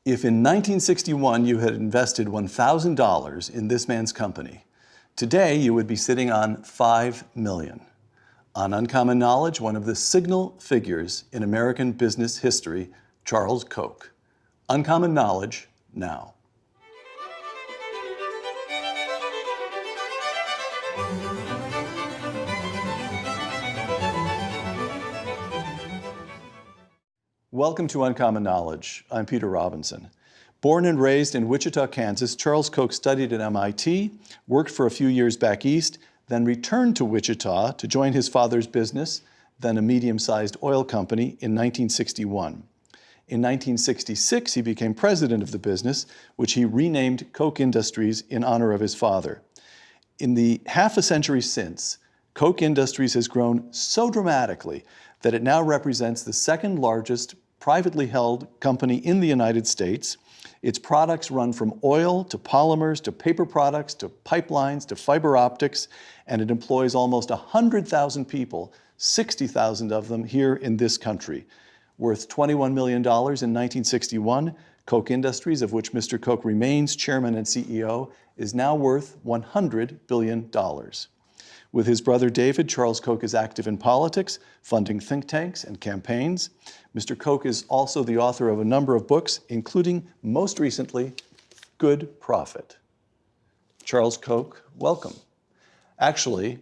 If in 1961 you had invested $1,000 in this man's company, today you would be sitting on $5 million. On Uncommon Knowledge, one of the signal figures in American business history, Charles Koch. Uncommon Knowledge, now. Welcome to Uncommon Knowledge. I'm Peter Robinson. Born and raised in Wichita, Kansas, Charles Koch studied at MIT, worked for a few years back east, then returned to Wichita to join his father's business, then a medium-sized oil company, in 1961. In 1966, he became president of the business, which he renamed Koch Industries in honor of his father. In the half a century since, Koch Industries has grown so dramatically that it now represents the second largest privately held company in the United States. Its products run from oil to polymers to paper products to pipelines to fiber optics, and it employs almost 100,000 people, 60,000 of them here in this country. Worth $21 million in 1961, Koch Industries, of which Mr. Koch remains chairman and CEO, is now worth $100 billion. With his brother David, Charles Koch is active in politics, funding think tanks and campaigns. Mr. Koch is also the author of a number of books, including, most recently, Good Profit. Charles Koch, welcome. Actually,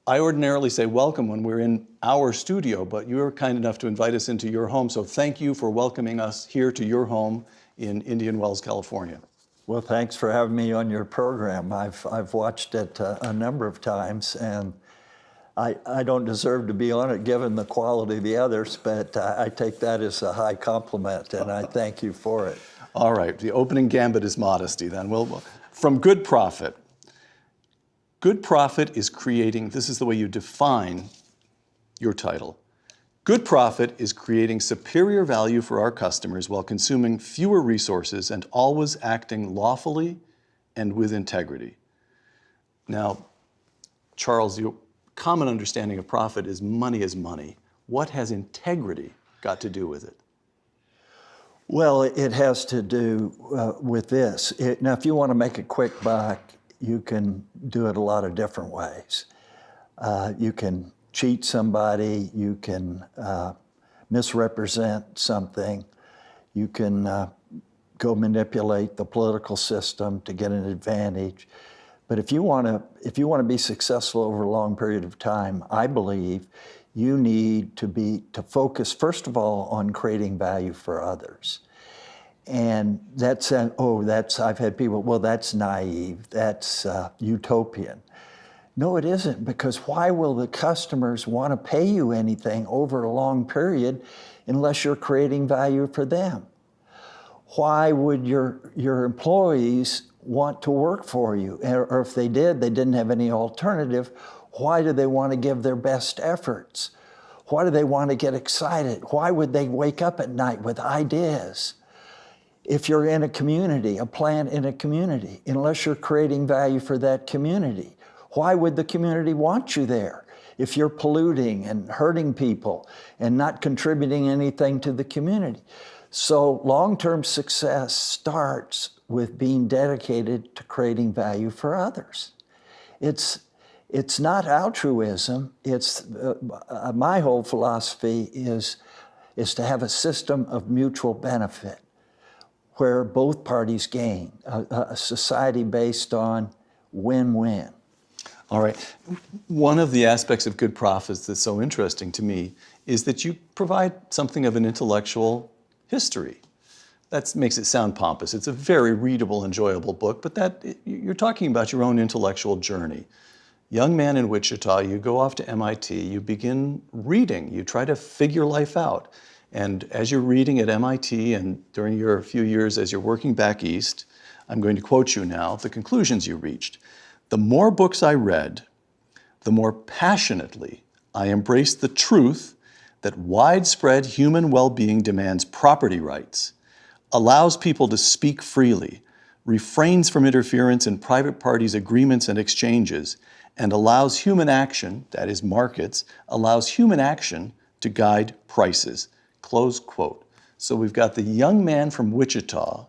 I ordinarily say welcome when we're in our studio, but you were kind enough to invite us into your home, so thank you for welcoming us here to your home in Indian Wells, California. Well, thanks for having me on your program. I've watched it a number of times, and I don't deserve to be on it given the quality of the others, but I take that as a high compliment, and I thank you for it. All right, the opening gambit is modesty then. Well, from Good Profit. Good Profit is creating, this is the way you define your title. Good profit is creating superior value for our customers while consuming fewer resources and always acting lawfully and with integrity. Now, Charles, your common understanding of profit is money is money. What has integrity got to do with it? Well, it has to do with this. Now, if you want to make a quick buck, you can do it a lot of different ways. You can cheat somebody, you can misrepresent something, you can go manipulate the political system to get an advantage. But if you want to be successful over a long period of time, I believe you need to focus first of all on creating value for others. And I've had people, well, that's naive, that's utopian. No, it isn't, because why will the customers want to pay you anything over a long period unless you're creating value for them? Why would your employees want to work for you? Or if they didn't have any alternative, why do they want to give their best efforts? Why do they want to get excited? Why would they wake up at night with ideas? If you're in a community, a plant in a community, unless you're creating value for that community, why would the community want you there if you're polluting and hurting people and not contributing anything to the community? So long-term success starts with being dedicated to creating value for others. It's not altruism. It's my whole philosophy is to have a system of mutual benefit where both parties gain, a society based on win-win. All right. One of the aspects of Good Profits that's so interesting to me is that you provide something of an intellectual history. That makes it sound pompous. It's a very readable, enjoyable book, but you're talking about your own intellectual journey. Young man in Wichita, you go off to MIT, you begin reading, you try to figure life out. And as you're reading at MIT and during your few years as you're working back east, I'm going to quote you now, the conclusions you reached. The more books I read, the more passionately I embraced the truth that widespread human well-being demands property rights, allows people to speak freely, refrains from interference in private parties' agreements and exchanges, and allows human action, that is markets, allows human action to guide prices. Close quote. So we've got the young man from Wichita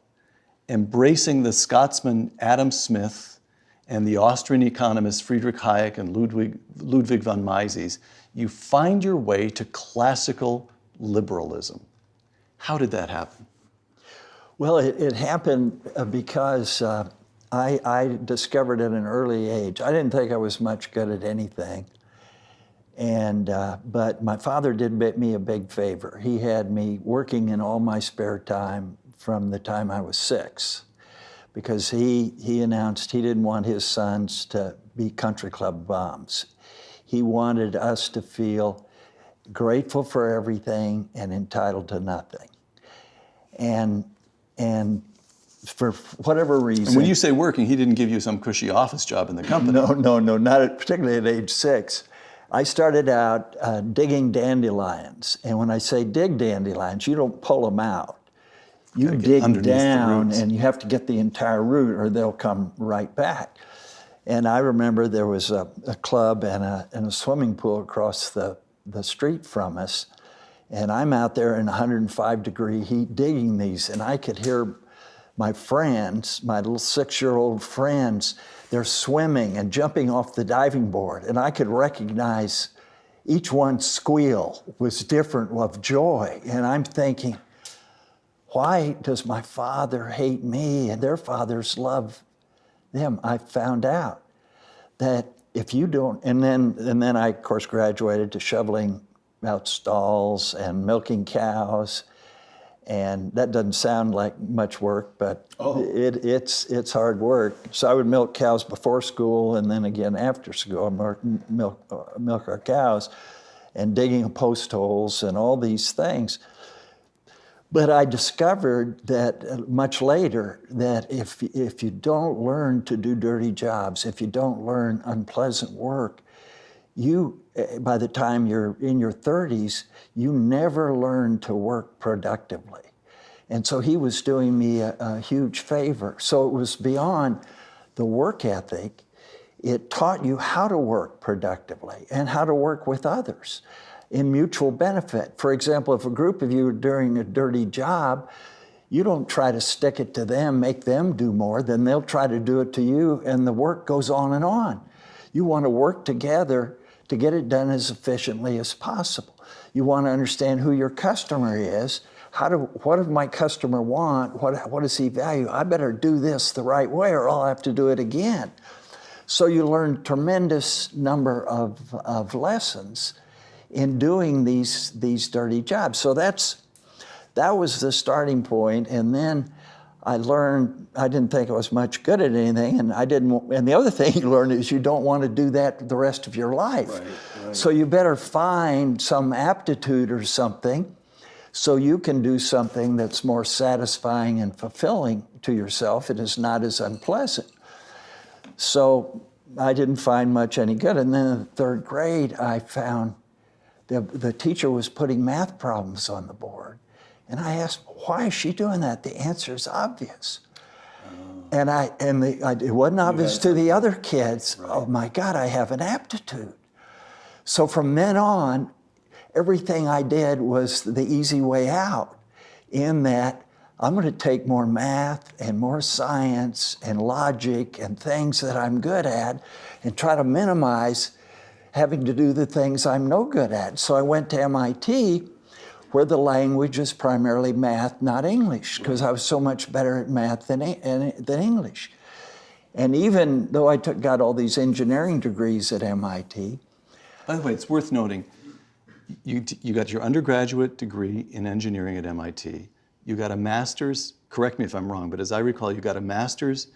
embracing the Scotsman Adam Smith and the Austrian economists Friedrich Hayek and Ludwig von Mises. You find your way to classical liberalism. How did that happen? Well, it happened because I discovered at an early age, I didn't think I was much good at anything. But my father did me a big favor. He had me working in all my spare time from the time I was 6, because he announced he didn't want his sons to be country club bums. He wanted us to feel grateful for everything and entitled to nothing. And for whatever reason. And when you say working, he didn't give you some cushy office job in the company. No, not particularly at age 6. I started out digging dandelions. And when I say dig dandelions, you don't pull them out. You dig down and you have to get the entire root or they'll come right back. And I remember there was a club and a swimming pool across the street from us. And I'm out there in 105-degree heat digging these, and I could hear my friends, my little 6-year-old friends, they're swimming and jumping off the diving board, and I could recognize each one's squeal was different of joy. And I'm thinking, why does my father hate me and their fathers love them? I found out that if you don't, and then I, of course, graduated to shoveling out stalls and milking cows. And that doesn't sound like much work, but it's hard work. So I would milk cows before school and then again after school, milk our cows, and digging post holes and all these things. But I discovered that much later that if you don't learn to do dirty jobs, if you don't learn unpleasant work, you, by the time you're in your 30s, you never learn to work productively. And so he was doing me a huge favor. So it was beyond the work ethic. It taught you how to work productively and how to work with others in mutual benefit. For example, if a group of you are doing a dirty job, you don't try to stick it to them, make them do more, then they'll try to do it to you, and the work goes on and on. You want to work together to get it done as efficiently as possible. You want to understand who your customer is. What does my customer want? What does he value? I better do this the right way or I'll have to do it again. So you learn tremendous number of lessons in doing these dirty jobs. So that was the starting point. And then I learned, I didn't think I was much good at anything, and the other thing you learn is you don't want to do that the rest of your life. Right. So you better find some aptitude or something so you can do something that's more satisfying and fulfilling to yourself and is not as unpleasant. So I didn't find much any good. And then in the 3rd grade, I found the teacher was putting math problems on the board. And I asked, why is she doing that? The answer is obvious. It wasn't obvious to the other kids. Right. Oh my God, I have an aptitude. So from then on, everything I did was the easy way out, in that I'm going to take more math and more science and logic and things that I'm good at and try to minimize having to do the things I'm no good at. So I went to MIT, where the language is primarily math, not English, because I was so much better at math than English. And even though I got all these engineering degrees at MIT. By the way, it's worth noting, you got your undergraduate degree in engineering at MIT. You got a master's, correct me if I'm wrong, but as I recall, you got a master's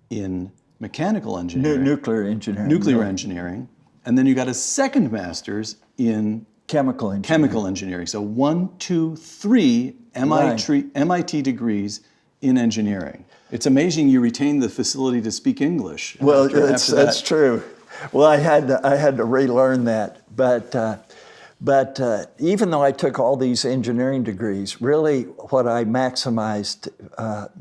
in mechanical engineering. Nuclear engineering. Nuclear engineering. And then you got a second master's in chemical engineering. Chemical engineering. So 1, 2, 3 MIT degrees in engineering. It's amazing you retained the facility to speak English. Well, that's true. Well, I had to relearn that. But even though I took all these engineering degrees, really what I maximized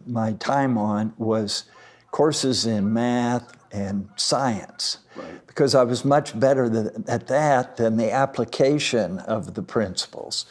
my time on was courses in math and science. Right. Because I was much better at that than the application of the principles.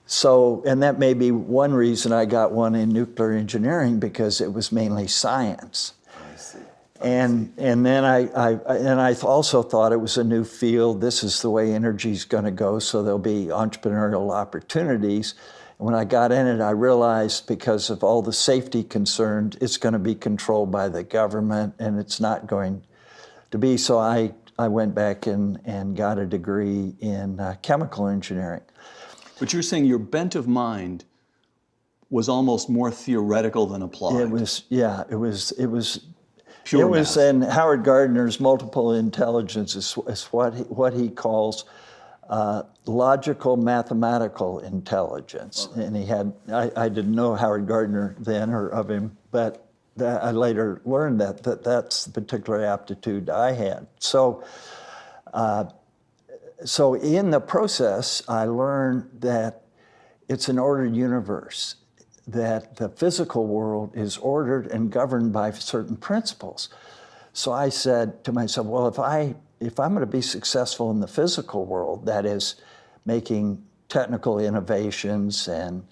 So, and that may be one reason I got one in nuclear engineering, because it was mainly science. I see. And then I also thought it was a new field. This is the way energy is going to go, so there'll be entrepreneurial opportunities. And when I got in it, I realized, because of all the safety concerns, it's going to be controlled by the government, and it's not going to be. So I went back and got a degree in chemical engineering. But you're saying your bent of mind was almost more theoretical than applied. It was Pure it was math. in Howard Gardner's multiple intelligence is what he calls logical mathematical intelligence. Okay. And he had, I didn't know Howard Gardner then or of him, but I later learned that's the particular aptitude I had. So in the process, I learned that it's an ordered universe, that the physical world is ordered and governed by certain principles. So I said to myself, well, if I'm going to be successful in the physical world, that is making technical innovations and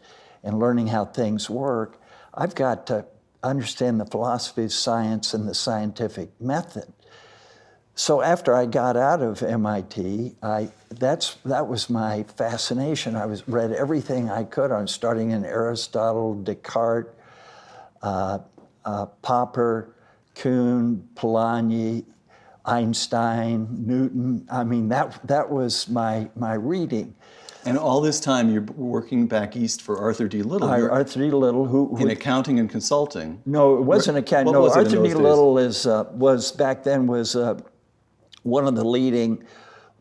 learning how things work, I've got to understand the philosophy of science and the scientific method. So after I got out of MIT, that was my fascination. I read everything I could on, starting in Aristotle, Descartes, Popper, Kuhn, Polanyi, Einstein, Newton. I mean, that was my reading. And all this time, you're working back east for Arthur D. Little. Arthur D. Little, who in accounting and consulting. No, it wasn't accounting. No, Arthur D. Little was back then one of the leading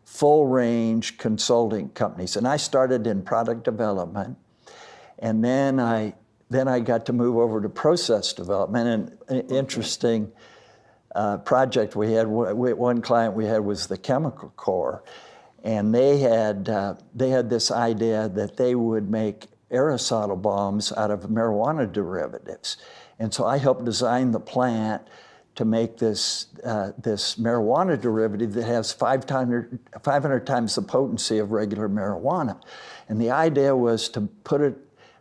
full-range consulting companies. And I started in product development, and then I got to move over to process development. And an interesting project we had, one client we had was the Chemical Corps, and they had this idea that they would make aerosol bombs out of marijuana derivatives. And so I helped design the plant to make this marijuana derivative that has 500 times the potency of regular marijuana. And the idea was to put it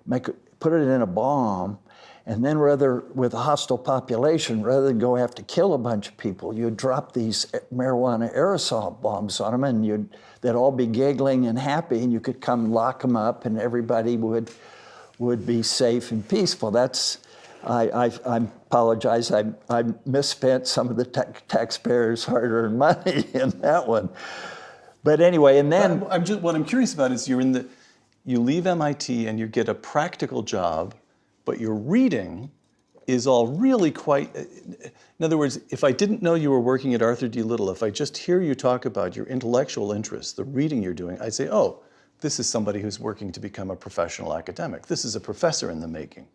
in a bomb, and then with a hostile population, rather than go have to kill a bunch of people, you'd drop these marijuana aerosol bombs on them, and they'd all be giggling and happy, and you could come lock them up, and everybody would be safe and peaceful. I apologize. I misspent some of the taxpayers' hard-earned money in that one. But anyway, and then what I'm curious about is you leave MIT and you get a practical job, but your reading is all really quite. In other words, if I didn't know you were working at Arthur D. Little, if I just hear you talk about your intellectual interests, the reading you're doing, I'd say, oh, this is somebody who's working to become a professional academic. This is a professor in the making.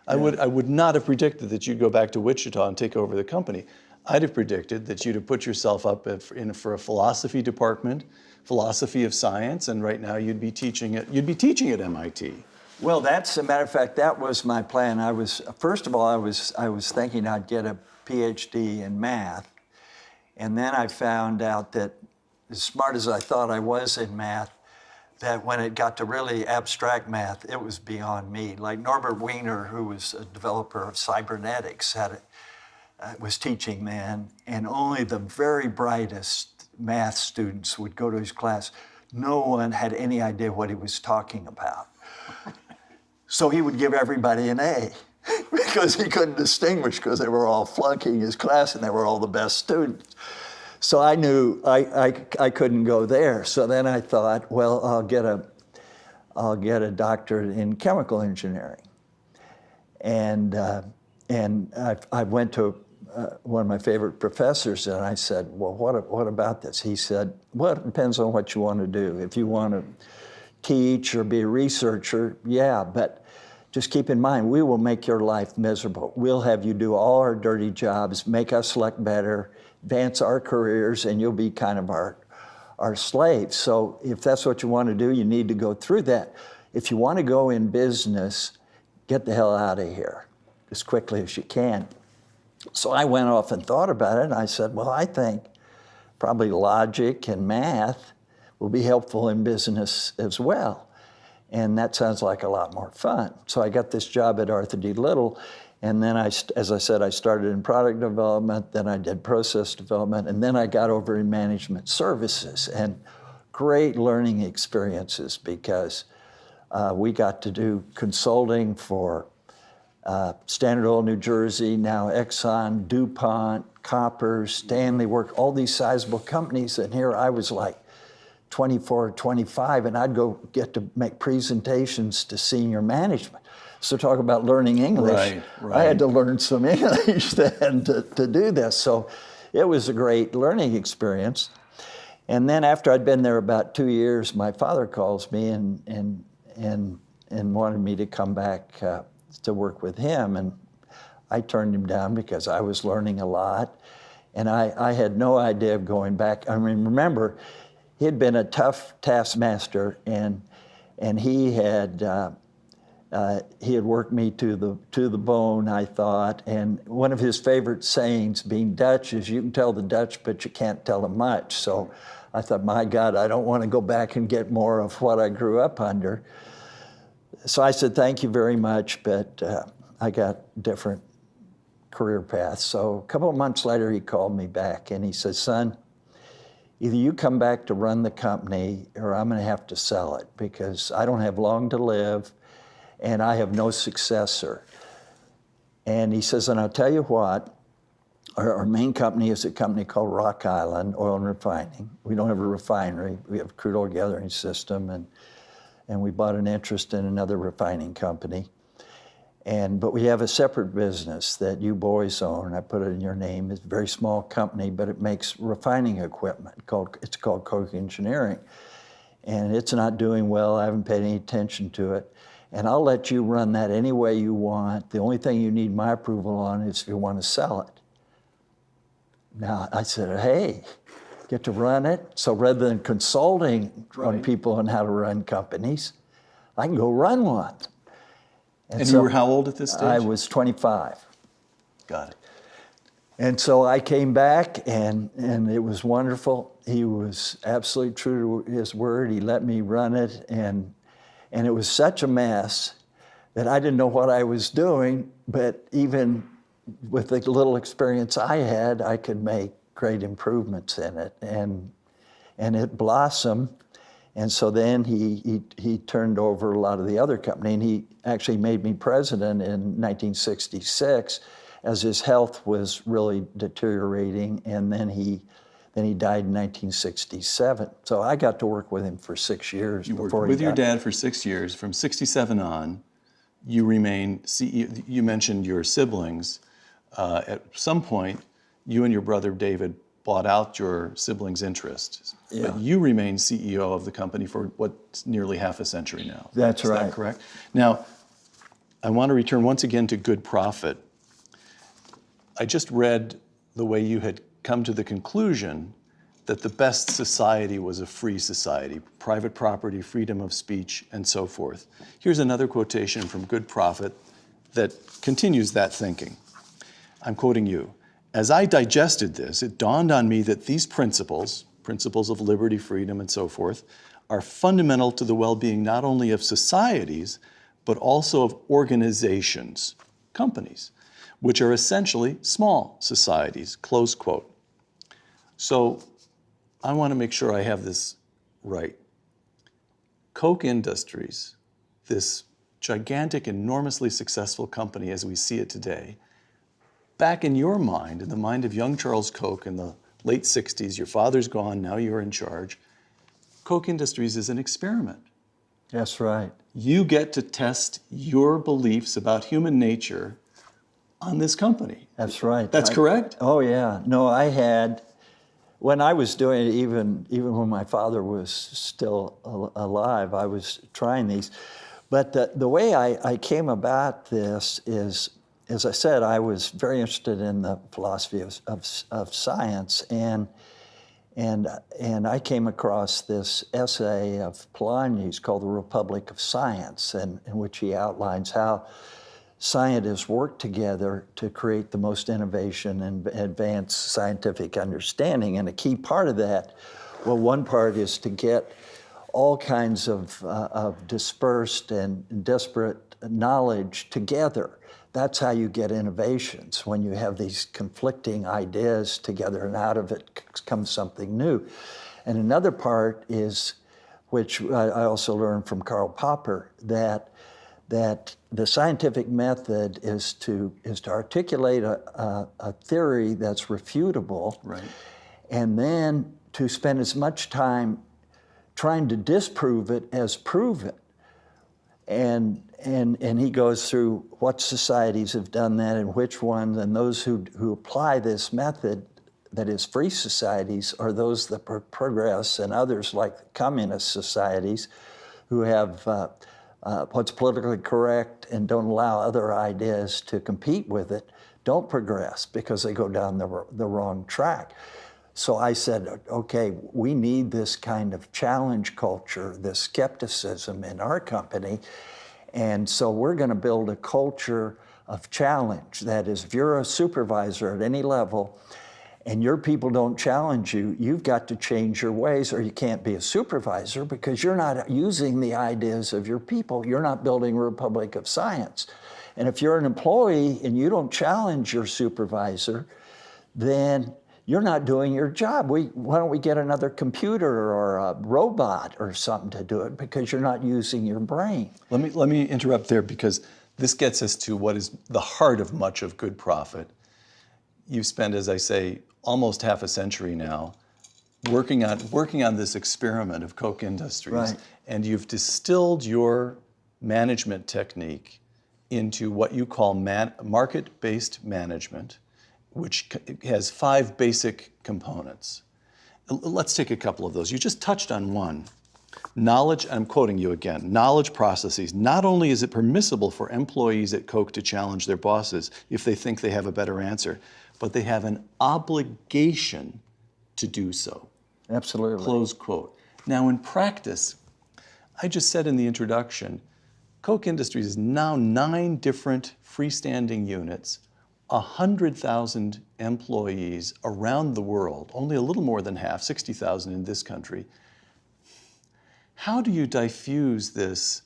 I would not have predicted that you'd go back to Wichita and take over the company. I'd have predicted that you'd have put yourself up for a philosophy department, philosophy of science, and right now you'd be teaching at MIT. Well, that's a matter of fact. That was my plan. I was thinking I'd get a PhD in math, and then I found out that, as smart as I thought I was in math, that when it got to really abstract math, it was beyond me. Like Norbert Wiener, who was a developer of cybernetics, was teaching then, and only the very brightest math students would go to his class. No one had any idea what he was talking about. So he would give everybody an A because he couldn't distinguish, because they were all flunking his class and they were all the best students. So I knew I couldn't go there. So then I thought, well, I'll get a doctorate in chemical engineering. And I went to one of my favorite professors, and I said, well, what about this? He said, well, it depends on what you want to do. If you want to teach or be a researcher, yeah, but just keep in mind, we will make your life miserable. We'll have you do all our dirty jobs, make us look better, advance our careers, and you'll be kind of our slaves. So if that's what you want to do, you need to go through that. If you want to go in business, get the hell out of here as quickly as you can. So I went off and thought about it, and I said, well, I think probably logic and math will be helpful in business as well. And that sounds like a lot more fun. So I got this job at Arthur D. Little, and then as I said, I started in product development, then I did process development, and then I got over in management services. And great learning experiences because we got to do consulting for Standard Oil New Jersey, now Exxon, DuPont, Koppers, Stanley Work, all these sizable companies. And here I was like 24, 25, and I'd go get to make presentations to senior management. So talk about learning English. Right. I had to learn some English then to do this. So it was a great learning experience. And then after I'd been there about 2 years, my father calls me and wanted me to come back to work with him. And I turned him down because I was learning a lot. And I had no idea of going back. I mean, remember, he had been a tough taskmaster, and he had worked me to the bone, I thought. And one of his favorite sayings, being Dutch, is you can tell the Dutch, but you can't tell them much. So I thought, my God, I don't want to go back and get more of what I grew up under. So I said, thank you very much, but I got different career paths. So a couple of months later, he called me back, and he said, son, either you come back to run the company or I'm going to have to sell it because I don't have long to live and I have no successor. And he says, and I'll tell you what, our main company is a company called Rock Island Oil and Refining. We don't have a refinery. We have a crude oil gathering system, and we bought an interest in another refining company. But we have a separate business that you boys own. I put it in your name. It's a very small company, but it makes refining equipment. It's called Koch Engineering. And it's not doing well. I haven't paid any attention to it. And I'll let you run that any way you want. The only thing you need my approval on is if you want to sell it. Now, I said, hey, get to run it. So rather than consulting on people on how to run companies, I can go run one. And so you were how old at this stage? I was 25. Got it. And so I came back, and it was wonderful. He was absolutely true to his word. He let me run it, and it was such a mess that I didn't know what I was doing, but even with the little experience I had, I could make great improvements in it, and it blossomed. And so then he turned over a lot of the other company, and he actually made me president in 1966 as his health was really deteriorating, and then he died in 1967. So I got to work with him for 6 years. You worked with your dad for 6 years. From 67 on, you remained CEO. You mentioned your siblings. At some point, you and your brother David bought out your siblings' interests. Yeah. But you remained CEO of the company for what's nearly half a century now. That's right. Is that correct? Now, I want to return once again to good profit. I just read the way you had come to the conclusion that the best society was a free society, private property, freedom of speech, and so forth. Here's another quotation from Good Profit that continues that thinking. I'm quoting you. As I digested this, it dawned on me that these principles of liberty, freedom, and so forth, are fundamental to the well-being not only of societies, but also of organizations, companies, which are essentially small societies, close quote. So I want to make sure I have this right. Koch Industries, this gigantic, enormously successful company as we see it today, back in your mind, in the mind of young Charles Koch in the late 60s, your father's gone, now you're in charge. Koch Industries is an experiment. That's right. You get to test your beliefs about human nature on this company. That's right. That's correct? Oh, yeah. No, I had, when I was doing it, even when my father was still alive, I was trying these. But the way I came about this is, as I said, I was very interested in the philosophy of science, and I came across this essay of Polanyi's called The Republic of Science, in which he outlines how scientists work together to create the most innovation and advance scientific understanding. And a key part of that, well, one part is to get all kinds of dispersed and disparate knowledge together. That's how you get innovations, when you have these conflicting ideas together, and out of it comes something new. And another part is, which I also learned from Karl Popper, that the scientific method is to articulate a theory that's refutable, Right. and then to spend as much time trying to disprove it as prove it. And he goes through what societies have done that and which ones, and those who apply this method, that is free societies, are those that progress, and others like communist societies who have what's politically correct and don't allow other ideas to compete with it, don't progress because they go down the wrong track. So I said, okay, we need this kind of challenge culture, this skepticism in our company. And so we're going to build a culture of challenge. That is, if you're a supervisor at any level and your people don't challenge you, you've got to change your ways, or you can't be a supervisor because you're not using the ideas of your people. You're not building a republic of science. And if you're an employee and you don't challenge your supervisor, then you're not doing your job. Why don't we get another computer or a robot or something to do it, because you're not using your brain. Let me interrupt there, because this gets us to what is the heart of much of good profit. You've spent, as I say, almost half a century now working on this experiment of Koch Industries, Right. and you've distilled your management technique into what you call market-based management, which has 5 basic components. Let's take a couple of those. You just touched on one. Knowledge, I'm quoting you again, knowledge processes. Not only is it permissible for employees at Koch to challenge their bosses if they think they have a better answer, but they have an obligation to do so. Absolutely. Close quote. Now in practice, I just said in the introduction, Koch Industries is now 9 different freestanding units, 100,000 employees around the world, only a little more than half, 60,000 in this country. How do you diffuse this?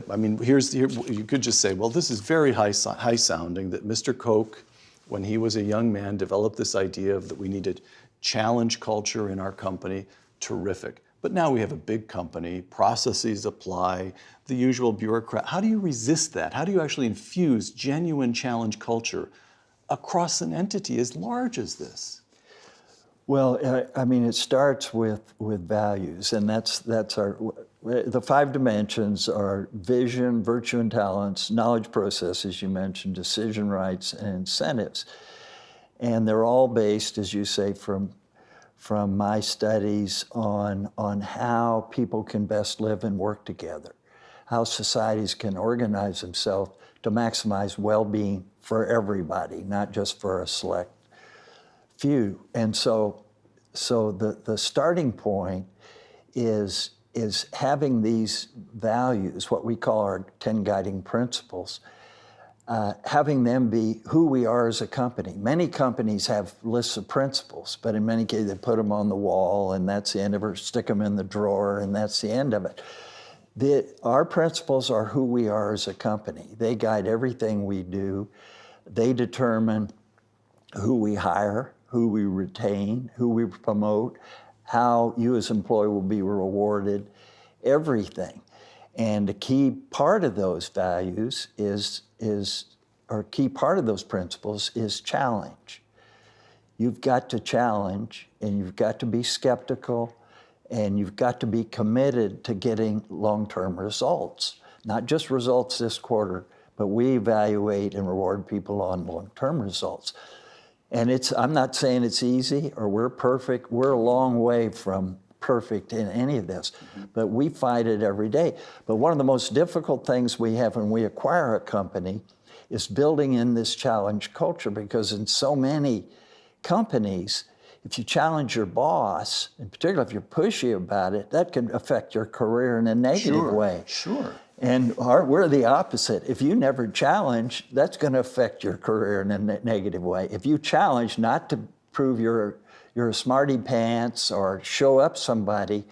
I mean, you could just say, well, this is very high sounding that Mr. Koch, when he was a young man, developed this idea of that we needed challenge culture in our company. Terrific. But now we have a big company, processes apply, the usual bureaucrat. How do you resist that? How do you actually infuse genuine challenge culture across an entity as large as this? Well, I mean, it starts with values, and that's the 5 dimensions are vision, virtue and talents, knowledge processes, you mentioned, decision rights, and incentives. And they're all based, as you say, from my studies on how people can best live and work together, how societies can organize themselves to maximize well-being for everybody, not just for a select few. And so the starting point is having these values, what we call our 10 guiding principles, having them be who we are as a company. Many companies have lists of principles, but in many cases they put them on the wall and that's the end of it, or stick them in the drawer and that's the end of it. Our principles are who we are as a company. They guide everything we do. They determine who we hire, who we retain, who we promote, how you as an employee will be rewarded, everything. And a key part of those values or key part of those principles is challenge. You've got to challenge, and you've got to be skeptical, and you've got to be committed to getting long-term results. Not just results this quarter, but we evaluate and reward people on long-term results. And I'm not saying it's easy or we're perfect. We're a long way from perfect in any of this, but we fight it every day. But one of the most difficult things we have when we acquire a company is building in this challenge culture, because in so many companies, if you challenge your boss, in particular if you're pushy about it, that can affect your career in a negative way. Sure. And we're the opposite. If you never challenge, that's going to affect your career in a negative way. If you challenge not to prove you're a smarty pants or show up somebody,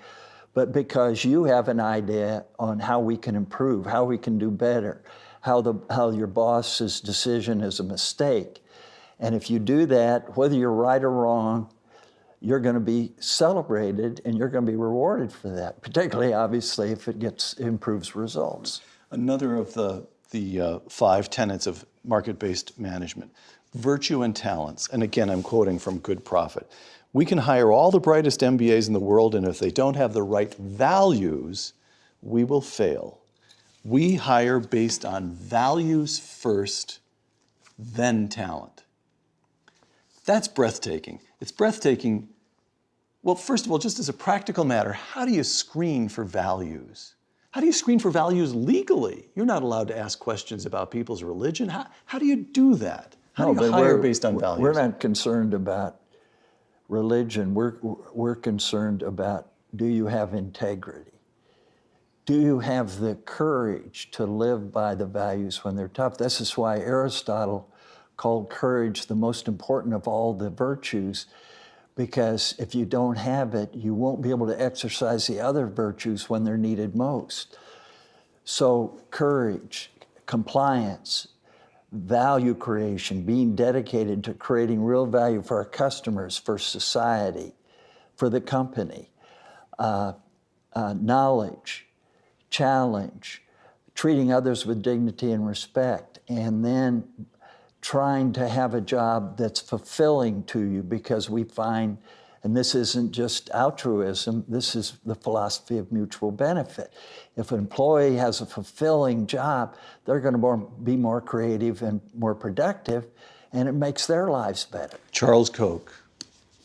but because you have an idea on how we can improve, how we can do better, how your boss's decision is a mistake. And if you do that, whether you're right or wrong, you're going to be celebrated and you're going to be rewarded for that, particularly, obviously, if it improves results. Another of the 5 tenets of market-based management, virtue and talents. And again, I'm quoting from Good Profit. We can hire all the brightest MBAs in the world, and if they don't have the right values, we will fail. We hire based on values first, then talent. That's breathtaking. It's breathtaking. Well, first of all, just as a practical matter, how do you screen for values? How do you screen for values legally? You're not allowed to ask questions about people's religion. How do you do that? How do you hire based on values? We're not concerned about religion. We're concerned about, do you have integrity? Do you have the courage to live by the values when they're tough? This is why Aristotle called courage the most important of all the virtues, because if you don't have it, you won't be able to exercise the other virtues when they're needed most. So courage, compliance, value creation, being dedicated to creating real value for our customers, for society, for the company, knowledge, challenge, treating others with dignity and respect, and then trying to have a job that's fulfilling to you, because we find, and this isn't just altruism, this is the philosophy of mutual benefit. If an employee has a fulfilling job, they're going to be more creative and more productive, and it makes their lives better. Charles Koch,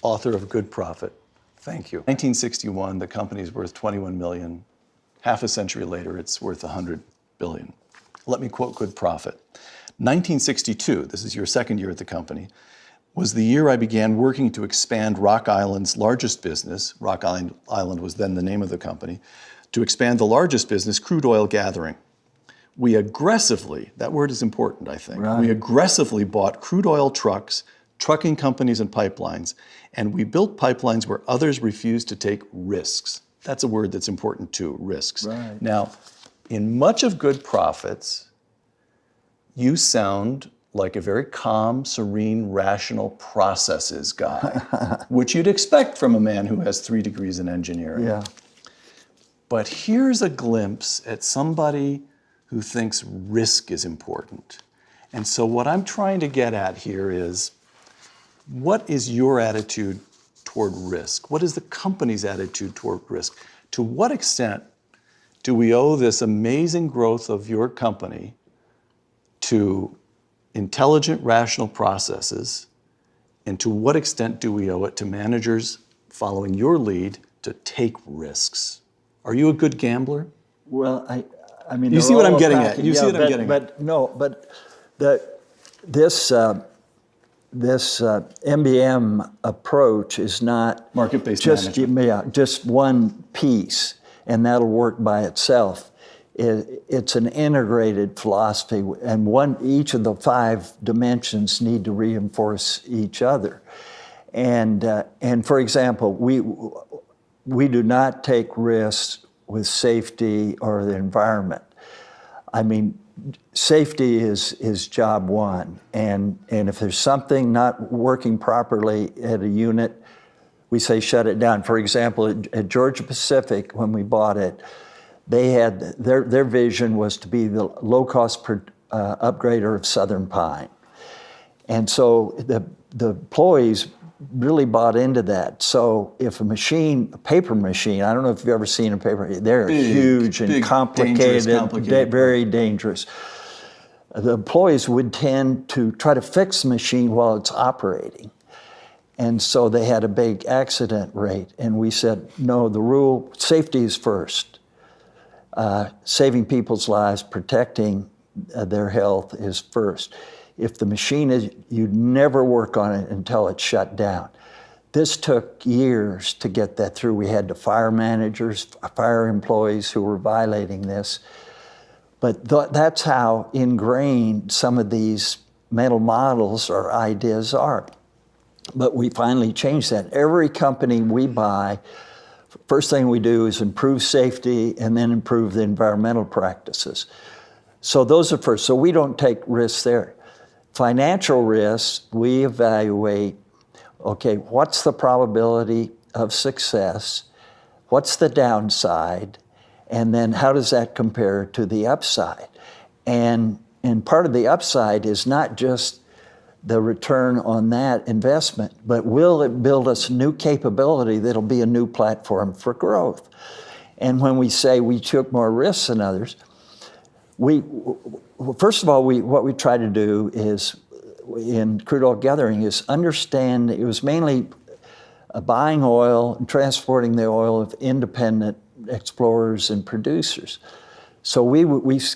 author of Good Profit. Thank you. 1961, the company's worth 21 million. Half a century later, it's worth 100 billion. Let me quote Good Profit. 1962, this is your second year at the company, was the year I began working to expand Rock Island's largest business. Rock Island was then the name of the company, to expand the largest business, crude oil gathering. We aggressively, that word is important, I think, right. We aggressively bought crude oil trucks, trucking companies and pipelines, and we built pipelines where others refused to take risks. That's a word that's important too, risks. Right. Now, in much of Good Profits, you sound like a very calm, serene, rational processes guy, which you'd expect from a man who has 3 degrees in engineering. Yeah. But here's a glimpse at somebody who thinks risk is important. And so what I'm trying to get at here is, what is your attitude toward risk? What is the company's attitude toward risk? To what extent do we owe this amazing growth of your company to intelligent, rational processes, and to what extent do we owe it to managers following your lead to take risks? Are you a good gambler? Well, I mean, you see what I'm getting at. You see what I'm getting at. But this MBM approach is not market-based management. Yeah, just one piece, and that'll work by itself. It's an integrated philosophy, and each of the 5 dimensions need to reinforce each other. And for example, we do not take risks with safety or the environment. I mean, safety is job one, and if there's something not working properly at a unit, we say shut it down. For example, at Georgia Pacific, when we bought it, they had their vision was to be the low-cost upgrader of Southern Pine. And so the employees really bought into that. So if a paper machine, I don't know if you've ever seen a paper, they're huge and complicated, very dangerous. The employees would tend to try to fix the machine while it's operating. And so they had a big accident rate. And we said, no, the rule, safety is first. Saving people's lives, protecting their health is first. If the machine is, you'd never work on it until it's shut down. This took years to get that through. We had to fire managers, fire employees who were violating this. But that's how ingrained some of these mental models or ideas are. But we finally changed that. Every company we buy, first thing we do is improve safety and then improve the environmental practices. So those are first. So we don't take risks there. Financial risks, we evaluate, okay, what's the probability of success? What's the downside? And then how does that compare to the upside? And part of the upside is not just the return on that investment, but will it build us new capability that'll be a new platform for growth? And when we say we took more risks than others, first of all, what we try to do is, in crude oil gathering, is understand, it was mainly buying oil and transporting the oil of independent explorers and producers. So we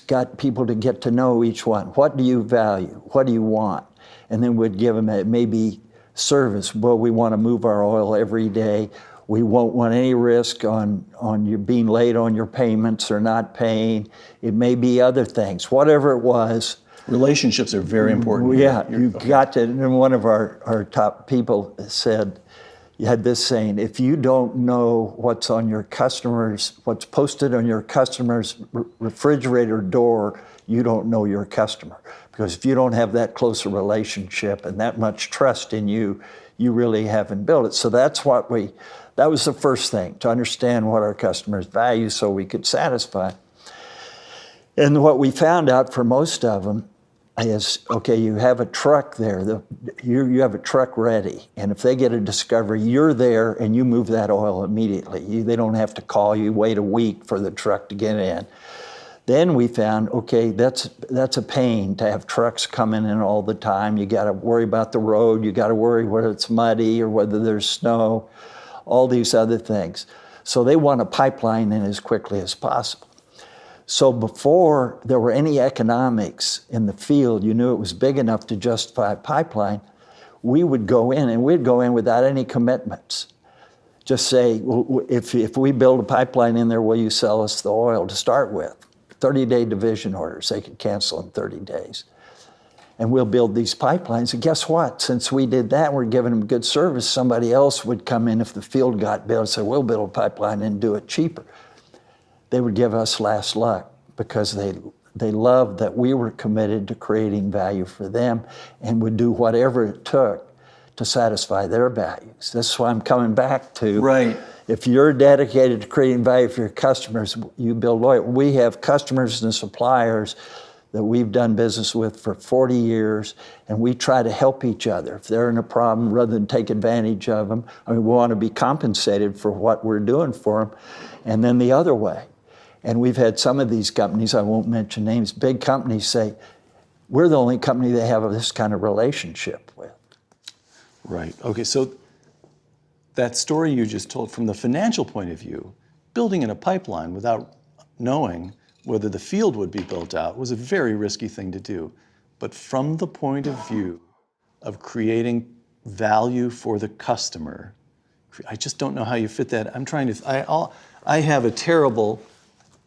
got people to get to know each one. What do you value? What do you want? And then we'd give them maybe service. Well, we want to move our oil every day. We won't want any risk on you being late on your payments or not paying. It may be other things, whatever it was. Relationships are very important. Yeah, you got to, and one of our top people said, you had this saying, if you don't know what's posted on your customer's refrigerator door, you don't know your customer. Because if you don't have that close a relationship and that much trust in you, you really haven't built it. So that was the first thing, to understand what our customers value so we could satisfy. And what we found out for most of them is, okay, you have a truck there, you have a truck ready, and if they get a discovery, you're there and you move that oil immediately. They don't have to call you, wait a week for the truck to get in. Then we found, okay, that's a pain to have trucks coming in all the time. You got to worry about the road. You got to worry whether it's muddy or whether there's snow, all these other things. So they want a pipeline in as quickly as possible. So before there were any economics in the field, you knew it was big enough to justify a pipeline, we would go in, and we'd go in without any commitments. Just say, well, if we build a pipeline in there, will you sell us the oil to start with? 30-day division orders, they could cancel in 30 days. And we'll build these pipelines. And guess what? Since we did that, we're giving them good service, somebody else would come in if the field got built and say, we'll build a pipeline and do it cheaper. They would give us last luck because they loved that we were committed to creating value for them and would do whatever it took to satisfy their values. That's why I'm coming back to, right. If you're dedicated to creating value for your customers, you build loyalty. We have customers and suppliers that we've done business with for 40 years, and we try to help each other. If they're in a problem, rather than take advantage of them, we want to be compensated for what we're doing for them, and then the other way. And we've had some of these companies, I won't mention names, big companies say, we're the only company they have this kind of relationship with. Right. Okay, so that story you just told, from the financial point of view, building in a pipeline without knowing whether the field would be built out was a very risky thing to do. But from the point of view of creating value for the customer, I just don't know how you fit that. I have a terrible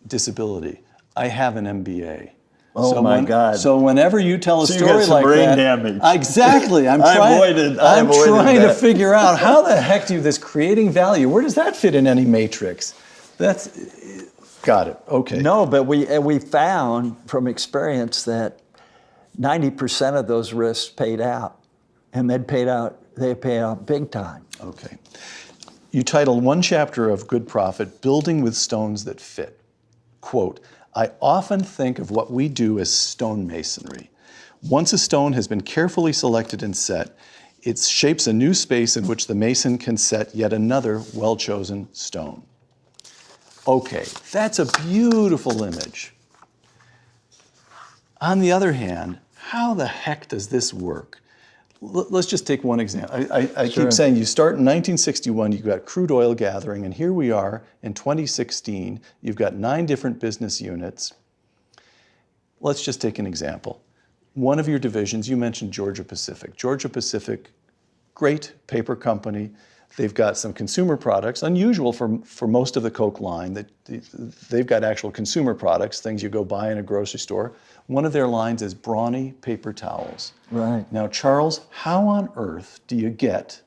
disability. I have an MBA. Oh my God. So whenever you tell a So you story got some like brain that, damage. Exactly. I'm I trying avoided to that. figure out how the heck do you this creating value? Where does that fit in any matrix? That's got it. Okay. No, but we found from experience that 90% of those risks paid out, and they paid out big time. Okay. You titled one chapter of Good Profit, Building with Stones That Fit. Quote, I often think of what we do as stonemasonry. Once a stone has been carefully selected and set, it shapes a new space in which the mason can set yet another well-chosen stone. Okay, that's a beautiful image. On the other hand, how the heck does this work? Let's just take one example. I Sure. keep saying you start in 1961, you've got crude oil gathering, and here we are in 2016. You've got 9 different business units. Let's just take an example. One of your divisions, you mentioned Georgia Pacific. Georgia Pacific, great paper company. They've got some consumer products, unusual for most of the Koch line. They've got actual consumer products, things you go buy in a grocery store. One of their lines is Brawny paper towels. Right. Now, Charles, how on earth do you get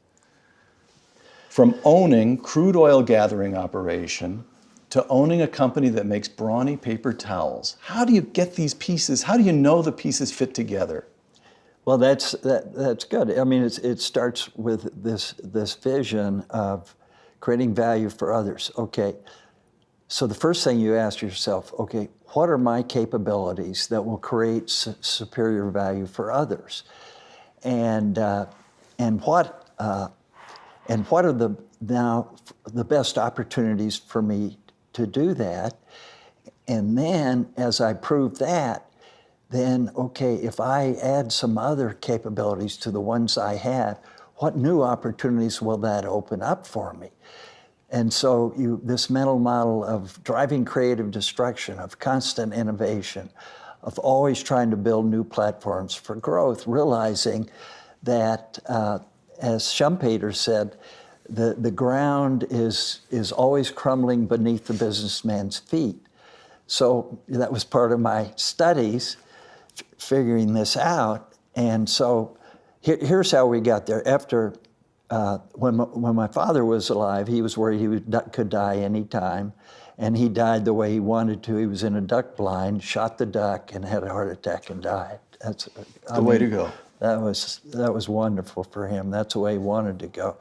From owning crude oil gathering operation to owning a company that makes brawny paper towels. How do you get these pieces? How do you know the pieces fit together? Well, that's good. I mean, it starts with this vision of creating value for others. Okay, so the first thing you ask yourself, okay, what are my capabilities that will create superior value for others, and what are the best opportunities for me to do that? And then, as I prove that, then, okay, if I add some other capabilities to the ones I have, what new opportunities will that open up for me? And so this mental model of driving creative destruction, of constant innovation, of always trying to build new platforms for growth, realizing that, as Schumpeter said, the ground is always crumbling beneath the businessman's feet. So that was part of my studies, figuring this out. And so here's how we got there. After, when my father was alive, he was worried he could die any time. And he died the way he wanted to. He was in a duck blind, shot the duck, and had a heart attack and died. That's the way to go. That was wonderful for him. That's the way he wanted to go.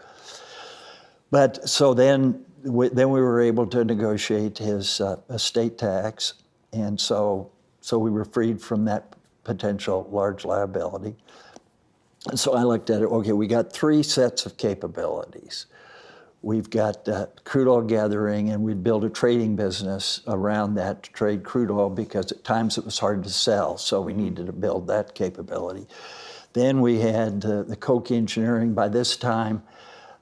But so then we were able to negotiate his estate tax, and so we were freed from that potential large liability. And so I looked at it, okay, we got 3 sets of capabilities. We've got crude oil gathering, and we'd build a trading business around that to trade crude oil, because at times it was hard to sell, so we needed to build that capability. Then we had the Koch engineering. By this time,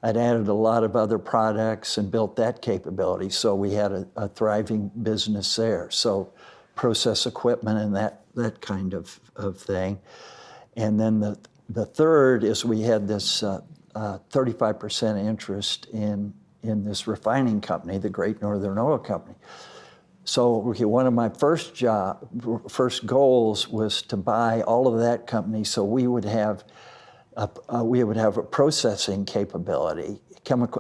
I'd added a lot of other products and built that capability, so we had a thriving business there. So process equipment and that kind of thing. And then the third is we had this 35% interest in this refining company, the Great Northern Oil Company. So okay, one of my first goals was to buy all of that company, so we would have a processing capability,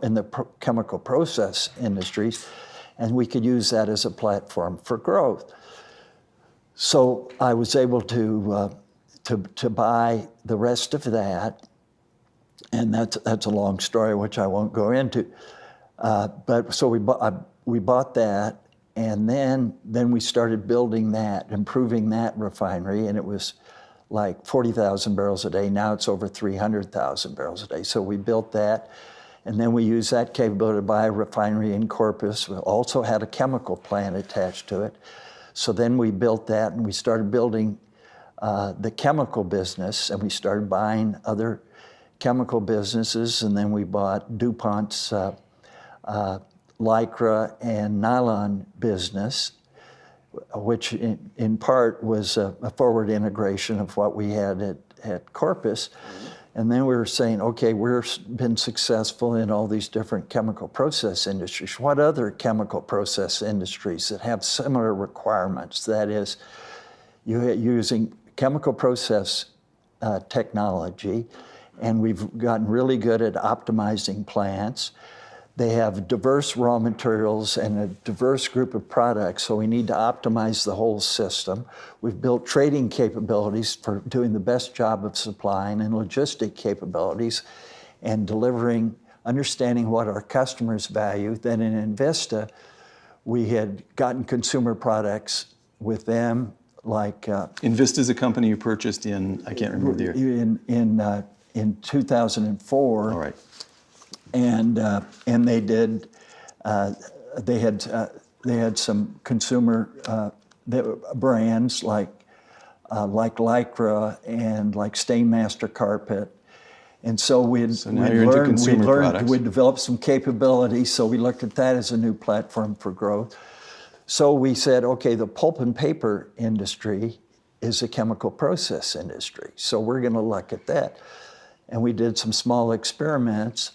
in the chemical process industries, and we could use that as a platform for growth. So I was able to buy the rest of that, and that's a long story which I won't go into. But so we bought that, and then we started building that, improving that refinery, and it was like 40,000 barrels a day. Now it's over 300,000 barrels a day. So we built that, and then we used that capability to buy a refinery in Corpus. We also had a chemical plant attached to it. So then we built that, and we started building the chemical business, and we started buying other chemical businesses, and then we bought DuPont's Lycra and nylon business, which in part was a forward integration of what we had at Corpus. And then we were saying, okay, we've been successful in all these different chemical process industries. What other chemical process industries that have similar requirements? That is, you're using chemical process technology, and we've gotten really good at optimizing plants. They have diverse raw materials and a diverse group of products, so we need to optimize the whole system. We've built trading capabilities for doing the best job of supplying, and logistic capabilities and delivering, understanding what our customers value. Then in Invista, we had gotten consumer products with them, like Invista is a company you purchased in, I can't remember the year. In 2004. All right. And they did. They had some consumer brands like Lycra and like Stainmaster carpet, and so we developed some capabilities. So we looked at that as a new platform for growth. So we said, okay, the pulp and paper industry is a chemical process industry, so we're going to look at that. And we did some small experiments.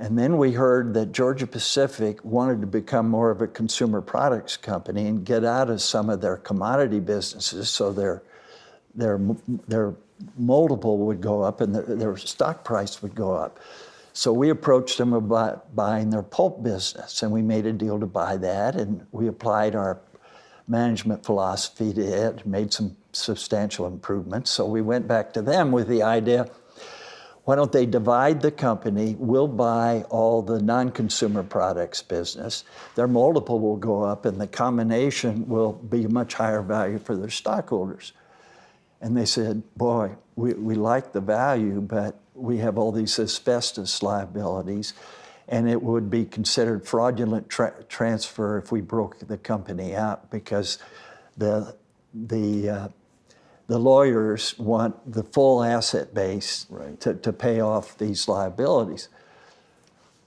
And then we heard that Georgia-Pacific wanted to become more of a consumer products company and get out of some of their commodity businesses, so their multiple would go up and their stock price would go up. So we approached them about buying their pulp business, and we made a deal to buy that, and we applied our management philosophy to it, made some substantial improvements. So we went back to them with the idea, why don't they divide the company? We'll buy all the non-consumer products business. Their multiple will go up, and the combination will be a much higher value for their stockholders. And they said, boy, we like the value, but we have all these asbestos liabilities, and it would be considered fraudulent transfer if we broke the company up, because the lawyers want the full asset base to pay off these liabilities.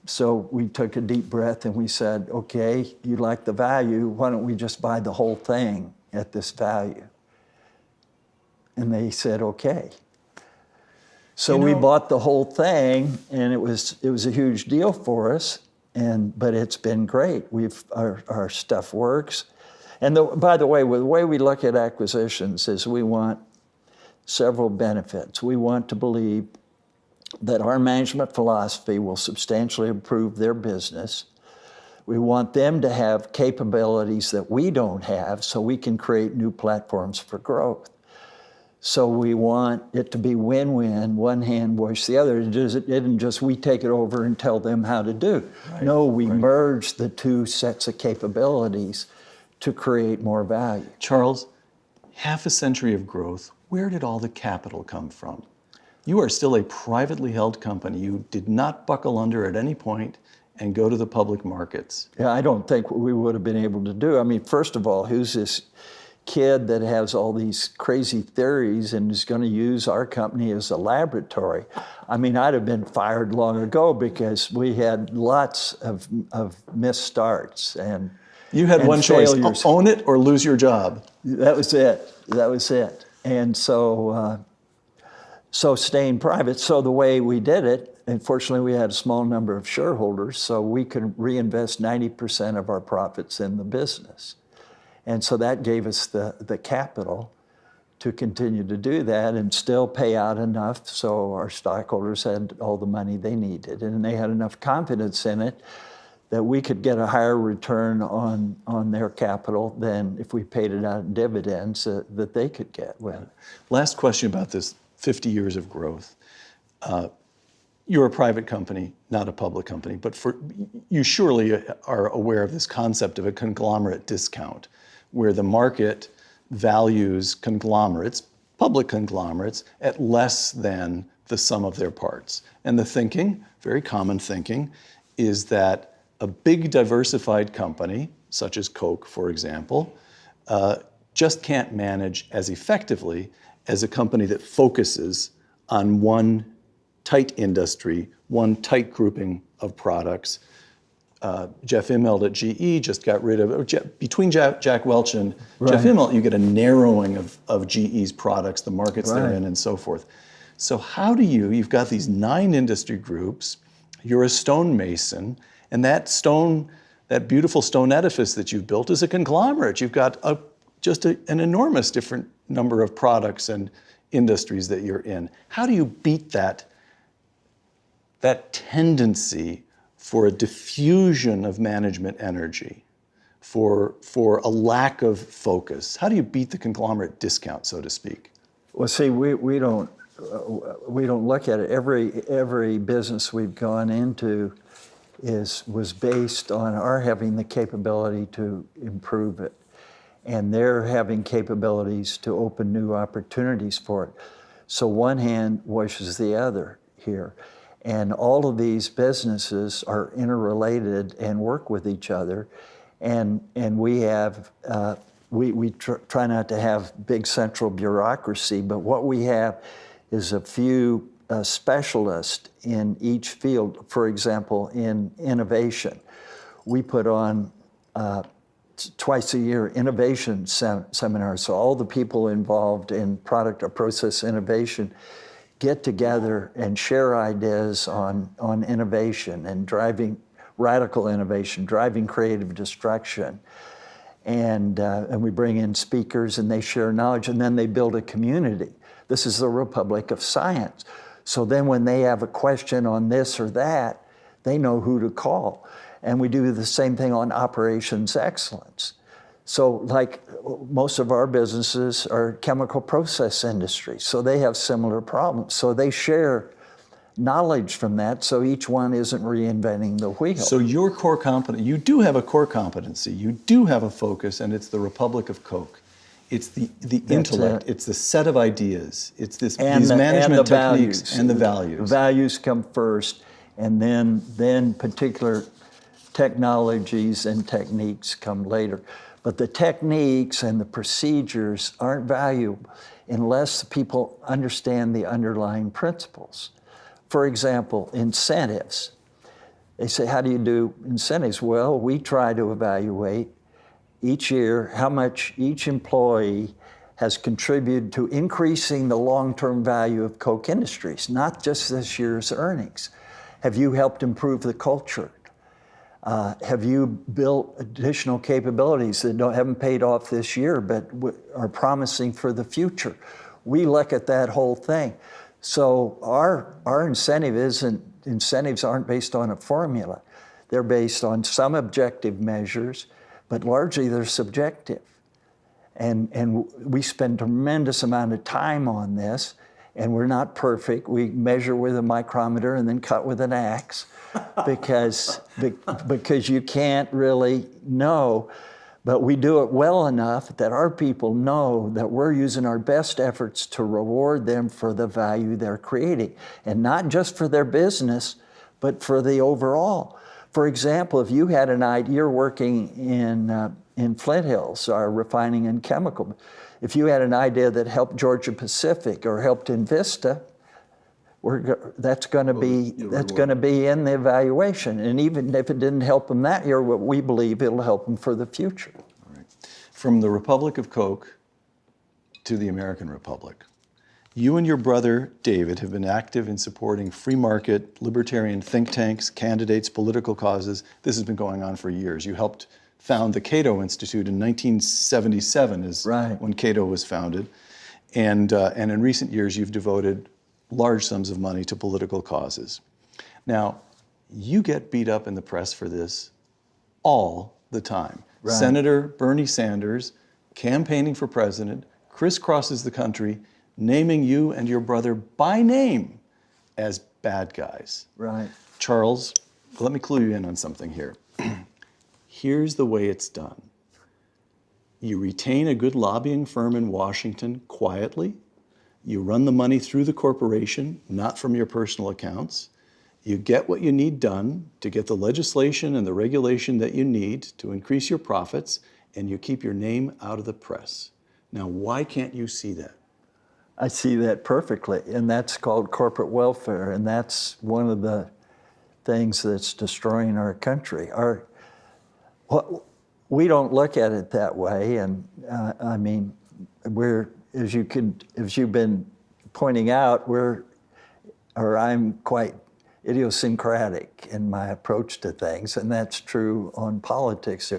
So we took a deep breath and we said, okay, you like the value, why don't we just buy the whole thing at this value? And they said, okay. So we bought the whole thing, and it was a huge deal for us, but it's been great. Our stuff works. And by the way we look at acquisitions is we want several benefits. We want to believe that our management philosophy will substantially improve their business. We want them to have capabilities that we don't have so we can create new platforms for growth. So we want it to be win-win, one hand wash the other. It isn't just we take it over and tell them how to do. Right. No, we merge the two sets of capabilities to create more value. Charles, half a century of growth, where did all the capital come from? You are still a privately held company. You did not buckle under at any point and go to the public markets. Yeah, I don't think we would have been able to do. I mean, first of all, who's this kid that has all these crazy theories and is going to use our company as a laboratory? I mean, I'd have been fired long ago because we had lots of missed starts and you had one failures. Choice, own it or lose your job. That was it. And so staying private. So the way we did it, unfortunately, we had a small number of shareholders, so we could reinvest 90% of our profits in the business. And so that gave us the capital to continue to do that and still pay out enough so our stockholders had all the money they needed. And they had enough confidence in it that we could get a higher return on their capital than if we paid it out in dividends that they could get with. Last question about this 50 years of growth. You're a private company, not a public company, but you surely are aware of this concept of a conglomerate discount, where the market values conglomerates, public conglomerates, at less than the sum of their parts. And the thinking, very common thinking, is that a big diversified company, such as Coke, for example, just can't manage as effectively as a company that focuses on one tight industry, one tight grouping of products. Jeff Immelt at GE just got rid of, between Jack Welch and Jeff Immelt, you get a narrowing of GE's products, the markets they're in, and so forth. So how do you've got these 9 industry groups, you're a stonemason, and that beautiful stone edifice that you've built is a conglomerate. You've got just an enormous different number of products and industries that you're in. How do you beat that tendency for a diffusion of management energy, for a lack of focus? How do you beat the conglomerate discount, so to speak? Well, see, we don't look at it. Every business we've gone into was based on our having the capability to improve it, and they're having capabilities to open new opportunities for it. So one hand washes the other here. And all of these businesses are interrelated and work with each other. And we have, we try not to have big central bureaucracy, but what we have is a few specialists in each field. For example, in innovation, we put on twice a year innovation seminars. So all the people involved in product or process innovation get together and share ideas on innovation and driving radical innovation, driving creative destruction. And we bring in speakers and they share knowledge, and then they build a community. This is the Republic of Science. So then when they have a question on this or that, they know who to call. And we do the same thing on operations excellence. So like most of our businesses are chemical process industries, so they have similar problems. So they share knowledge from that, so each one isn't reinventing the wheel. So your core competency, you do have a core competency, you do have a focus, and it's the Republic of Koch. It's the intellect, it's the set of ideas, it's these management techniques and the values. The values come first, and then particular technologies and techniques come later. But the techniques and the procedures aren't valuable unless people understand the underlying principles. For example, incentives. They say, how do you do incentives? Well, we try to evaluate each year how much each employee has contributed to increasing the long-term value of Koch Industries, not just this year's earnings. Have you helped improve the culture? Have you built additional capabilities that haven't paid off this year but are promising for the future? We look at that whole thing. So our incentives aren't based on a formula. They're based on some objective measures, but largely they're subjective. And we spend a tremendous amount of time on this, and we're not perfect. We measure with a micrometer and then cut with an axe because you can't really know. But we do it well enough that our people know that we're using our best efforts to reward them for the value they're creating. And not just for their business, but for the overall. For example, if you had an idea, you're working in Flint Hills, our refining and chemical. If you had an idea that helped Georgia Pacific or helped Invista, that's going to be in the evaluation. And even if it didn't help them that year, what we believe it'll help them for the future. All right. From the Republic of Koch to the American Republic, you and your brother David have been active in supporting free market, libertarian think tanks, candidates, political causes. This has been going on for years. You helped found the Cato Institute in 1977 is when Cato was founded. And in recent years, you've devoted large sums of money to political causes. Now, you get beat up in the press for this all the time. Right. Senator Bernie Sanders, campaigning for president, crisscrosses the country, naming you and your brother by name as bad guys. Right. Charles, let me clue you in on something here. Here's the way it's done. You retain a good lobbying firm in Washington quietly. You run the money through the corporation, not from your personal accounts. You get what you need done to get the legislation and the regulation that you need to increase your profits, and you keep your name out of the press. Now, why can't you see that? I see that perfectly, and that's called corporate welfare, and that's one of the things that's destroying our country. We don't look at it that way, and I mean, as you've been pointing out, I'm quite idiosyncratic in my approach to things, and that's true on politics.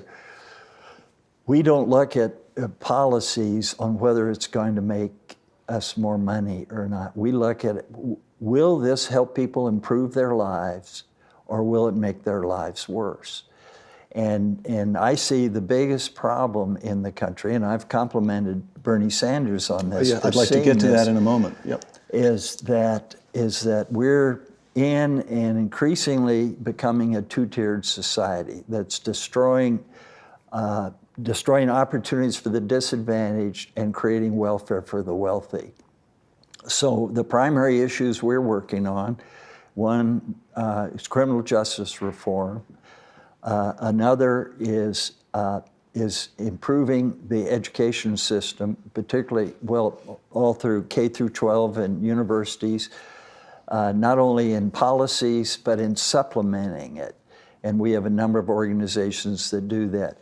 We don't look at policies on whether it's going to make us more money or not. We look at it, will this help people improve their lives, or will it make their lives worse? And I see the biggest problem in the country, and I've complimented Bernie Sanders on this. Yeah, I'd like to get to that in a moment. Yep. Is that we're in and increasingly becoming a two-tiered society that's destroying opportunities for the disadvantaged and creating welfare for the wealthy. So the primary issues we're working on, one is criminal justice reform. Another is improving the education system, particularly, all through K through 12 and universities, not only in policies, but in supplementing it. And we have a number of organizations that do that.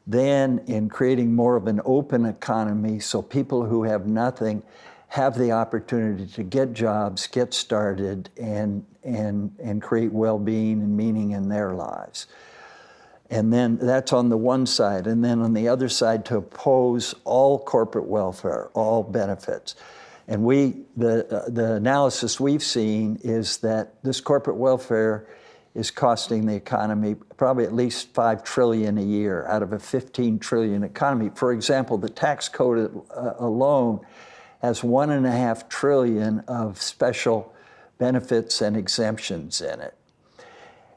Then in creating more of an open economy, so people who have nothing have the opportunity to get jobs, get started, and create well-being and meaning in their lives. And then that's on the one side. And then on the other side, to oppose all corporate welfare, all benefits. And the analysis we've seen is that this corporate welfare is costing the economy probably at least $5 trillion a year out of a $15 trillion economy. For example, the tax code alone has $1.5 trillion of special benefits and exemptions in it.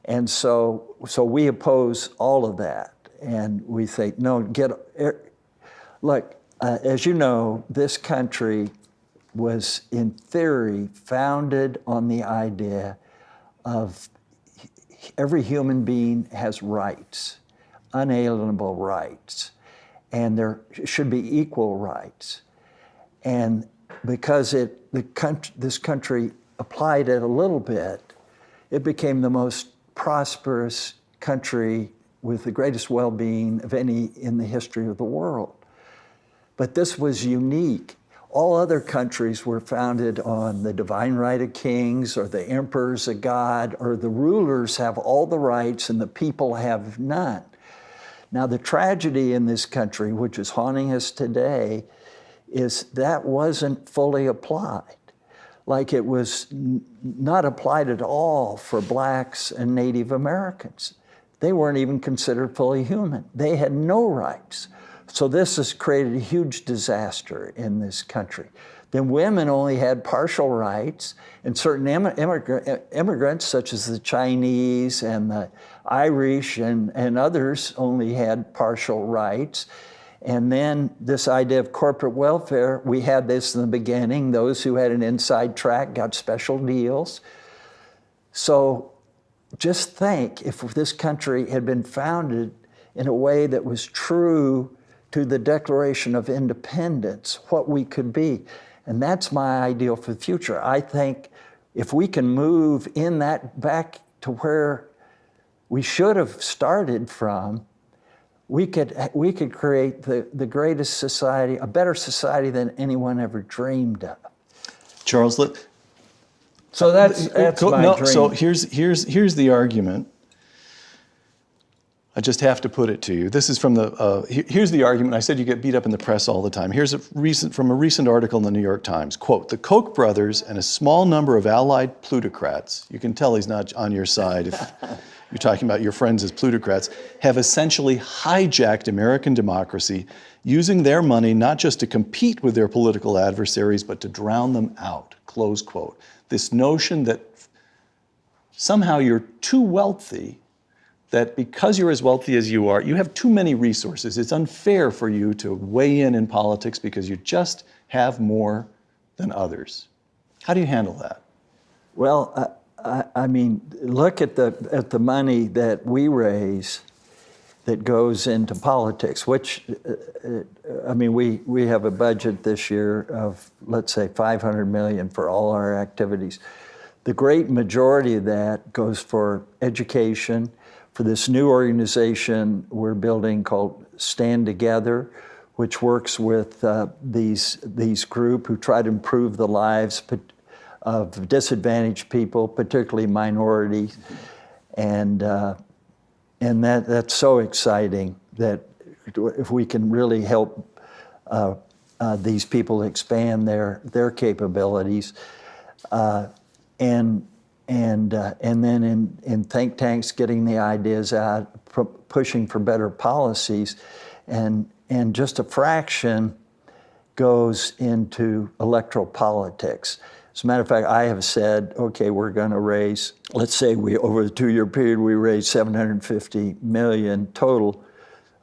And so we oppose all of that. And we think, no, look, as you know, this country was in theory founded on the idea of every human being has rights, unalienable rights, and there should be equal rights. And because this country applied it a little bit, it became the most prosperous country with the greatest well-being of any in the history of the world. But this was unique. All other countries were founded on the divine right of kings, or the emperors of God, or the rulers have all the rights and the people have none. Now, the tragedy in this country, which is haunting us today, is that wasn't fully applied. Like it was not applied at all for blacks and Native Americans. They weren't even considered fully human. They had no rights. So this has created a huge disaster in this country. Then women only had partial rights, and certain immigrants, such as the Chinese and the Irish and others, only had partial rights. And then this idea of corporate welfare, we had this in the beginning. Those who had an inside track got special deals. So just think, if this country had been founded in a way that was true to the Declaration of Independence, what we could be. And that's my ideal for the future. I think if we can move in that back to where we should have started from, we could create the greatest society, a better society than anyone ever dreamed of. Charles, so that's my dream. So here's the argument. I just have to put it to you. This is from here's the argument. I said you get beat up in the press all the time. Here's from a recent article in the New York Times. Quote, the Koch brothers and a small number of allied plutocrats, you can tell he's not on your side if you're talking about your friends as plutocrats, have essentially hijacked American democracy, using their money not just to compete with their political adversaries, but to drown them out, close quote. This notion that somehow you're too wealthy, that because you're as wealthy as you are, you have too many resources. It's unfair for you to weigh in politics because you just have more than others. How do you handle that? Well, I mean, look at the money that we raise that goes into politics, which, I mean, we have a budget this year of, let's say, $500 million for all our activities. The great majority of that goes for education, for this new organization we're building called Stand Together, which works with these group who try to improve the lives of disadvantaged people, particularly minorities, and that's so exciting that if we can really help these people expand their capabilities, and then in think tanks getting the ideas out, pushing for better policies, and just a fraction goes into electoral politics. As a matter of fact, I have said, okay, we're going to raise, let's say over the 2-year period, we raised $750 million total.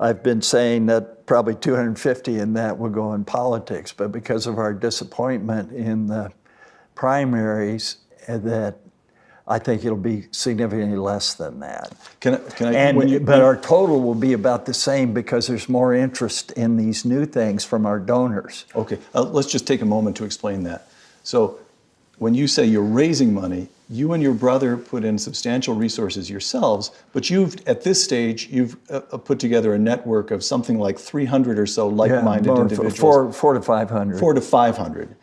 I've been saying that probably 250 in that will go in politics, but because of our disappointment in the primaries, that I think it'll be significantly less than that. But our total will be about the same because there's more interest in these new things from our donors. Okay, let's just take a moment to explain that. So when you say you're raising money, you and your brother put in substantial resources yourselves, but at this stage, you've put together a network of something like 300 or so like-minded individuals. 400 to 500. 400 to 500.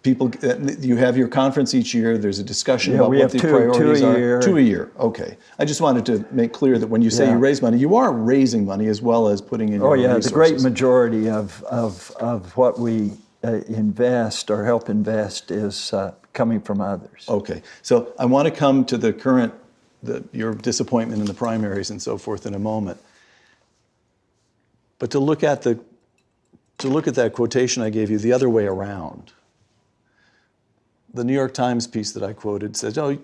People, you have your conference each year. There's a discussion about what the priorities are. 2 a year. Okay. I just wanted to make clear that when you say you raise money, you are raising money as well as putting in your resources. The great majority of what we invest or help invest is coming from others. Okay, so I want to come to the current, your disappointment in the primaries and so forth in a moment. But to look at that quotation I gave you the other way around. The New York Times piece that I quoted says, oh,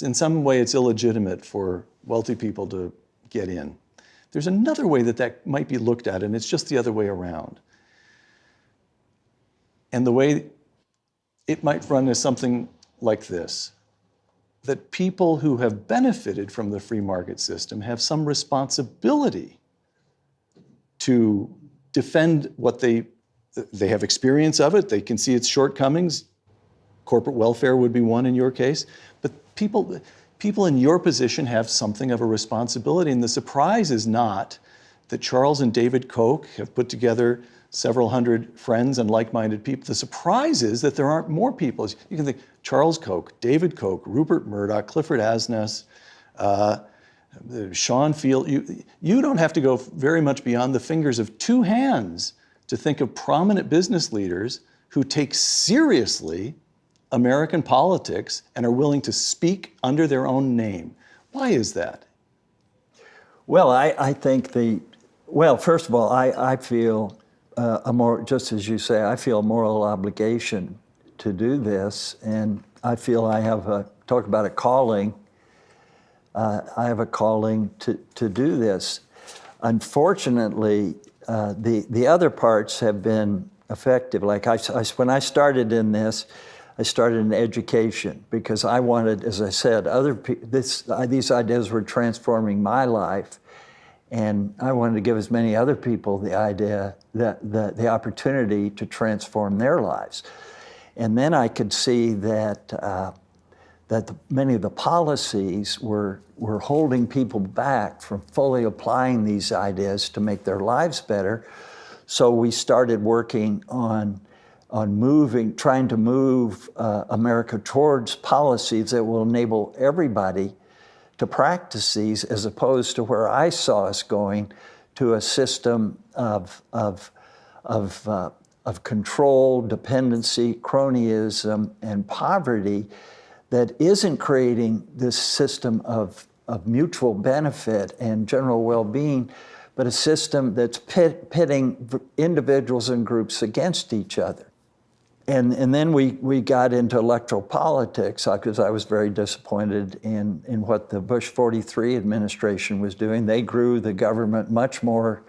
in some way it's illegitimate for wealthy people to get in. There's another way that might be looked at, and it's just the other way around. And the way it might run is something like this, that people who have benefited from the free market system have some responsibility to defend what they have experience of it, they can see its shortcomings. Corporate welfare would be one in your case, but people in your position have something of a responsibility, and the surprise is not that Charles and David Koch have put together several hundred friends and like-minded people. The surprise is that there aren't more people. You can think Charles Koch, David Koch, Rupert Murdoch, Clifford Asness, Sean Field. You don't have to go very much beyond the fingers of two hands to think of prominent business leaders who take seriously American politics and are willing to speak under their own name. Why is that? Well, I think first of all, I feel just as you say, I feel a moral obligation to do this, and I feel I have talk about a calling. I have a calling to do this. Unfortunately, the other parts have been effective. Like when I started in this, I started in education because I wanted, as I said, these ideas were transforming my life, and I wanted to give as many other people the idea the opportunity to transform their lives. And then I could see that many of the policies were holding people back from fully applying these ideas to make their lives better. So we started working on trying to move America towards policies that will enable everybody to practice these, as opposed to where I saw us going, to a system of control, dependency, cronyism, and poverty that isn't creating this system of mutual benefit and general well-being, but a system that's pitting individuals and groups against each other. And then we got into electoral politics because I was very disappointed in what the Bush 43 administration was doing. They grew the government much more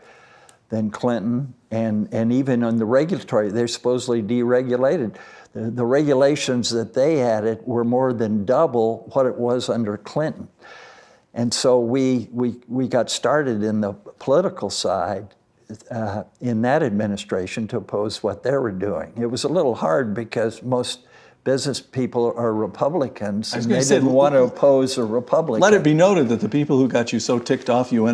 than Clinton, and even on the regulatory, they're supposedly deregulated. The regulations that they added were more than double what it was under Clinton. And so we got started in the political side in that administration to oppose what they were doing. It was a little hard because most business people are Republicans, and they didn't want to oppose a Republican. Let it be noted that the people who got you so ticked off you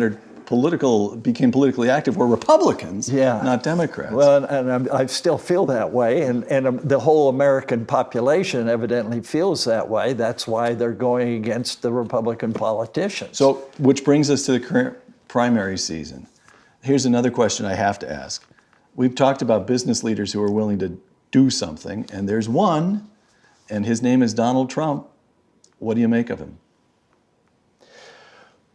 became politically active were Republicans, not Democrats. Well, and I still feel that way, and the whole American population evidently feels that way. That's why they're going against the Republican politicians. So, which brings us to the current primary season. Here's another question I have to ask. We've talked about business leaders who are willing to do something, and there's one, and his name is Donald Trump. What do you make of him?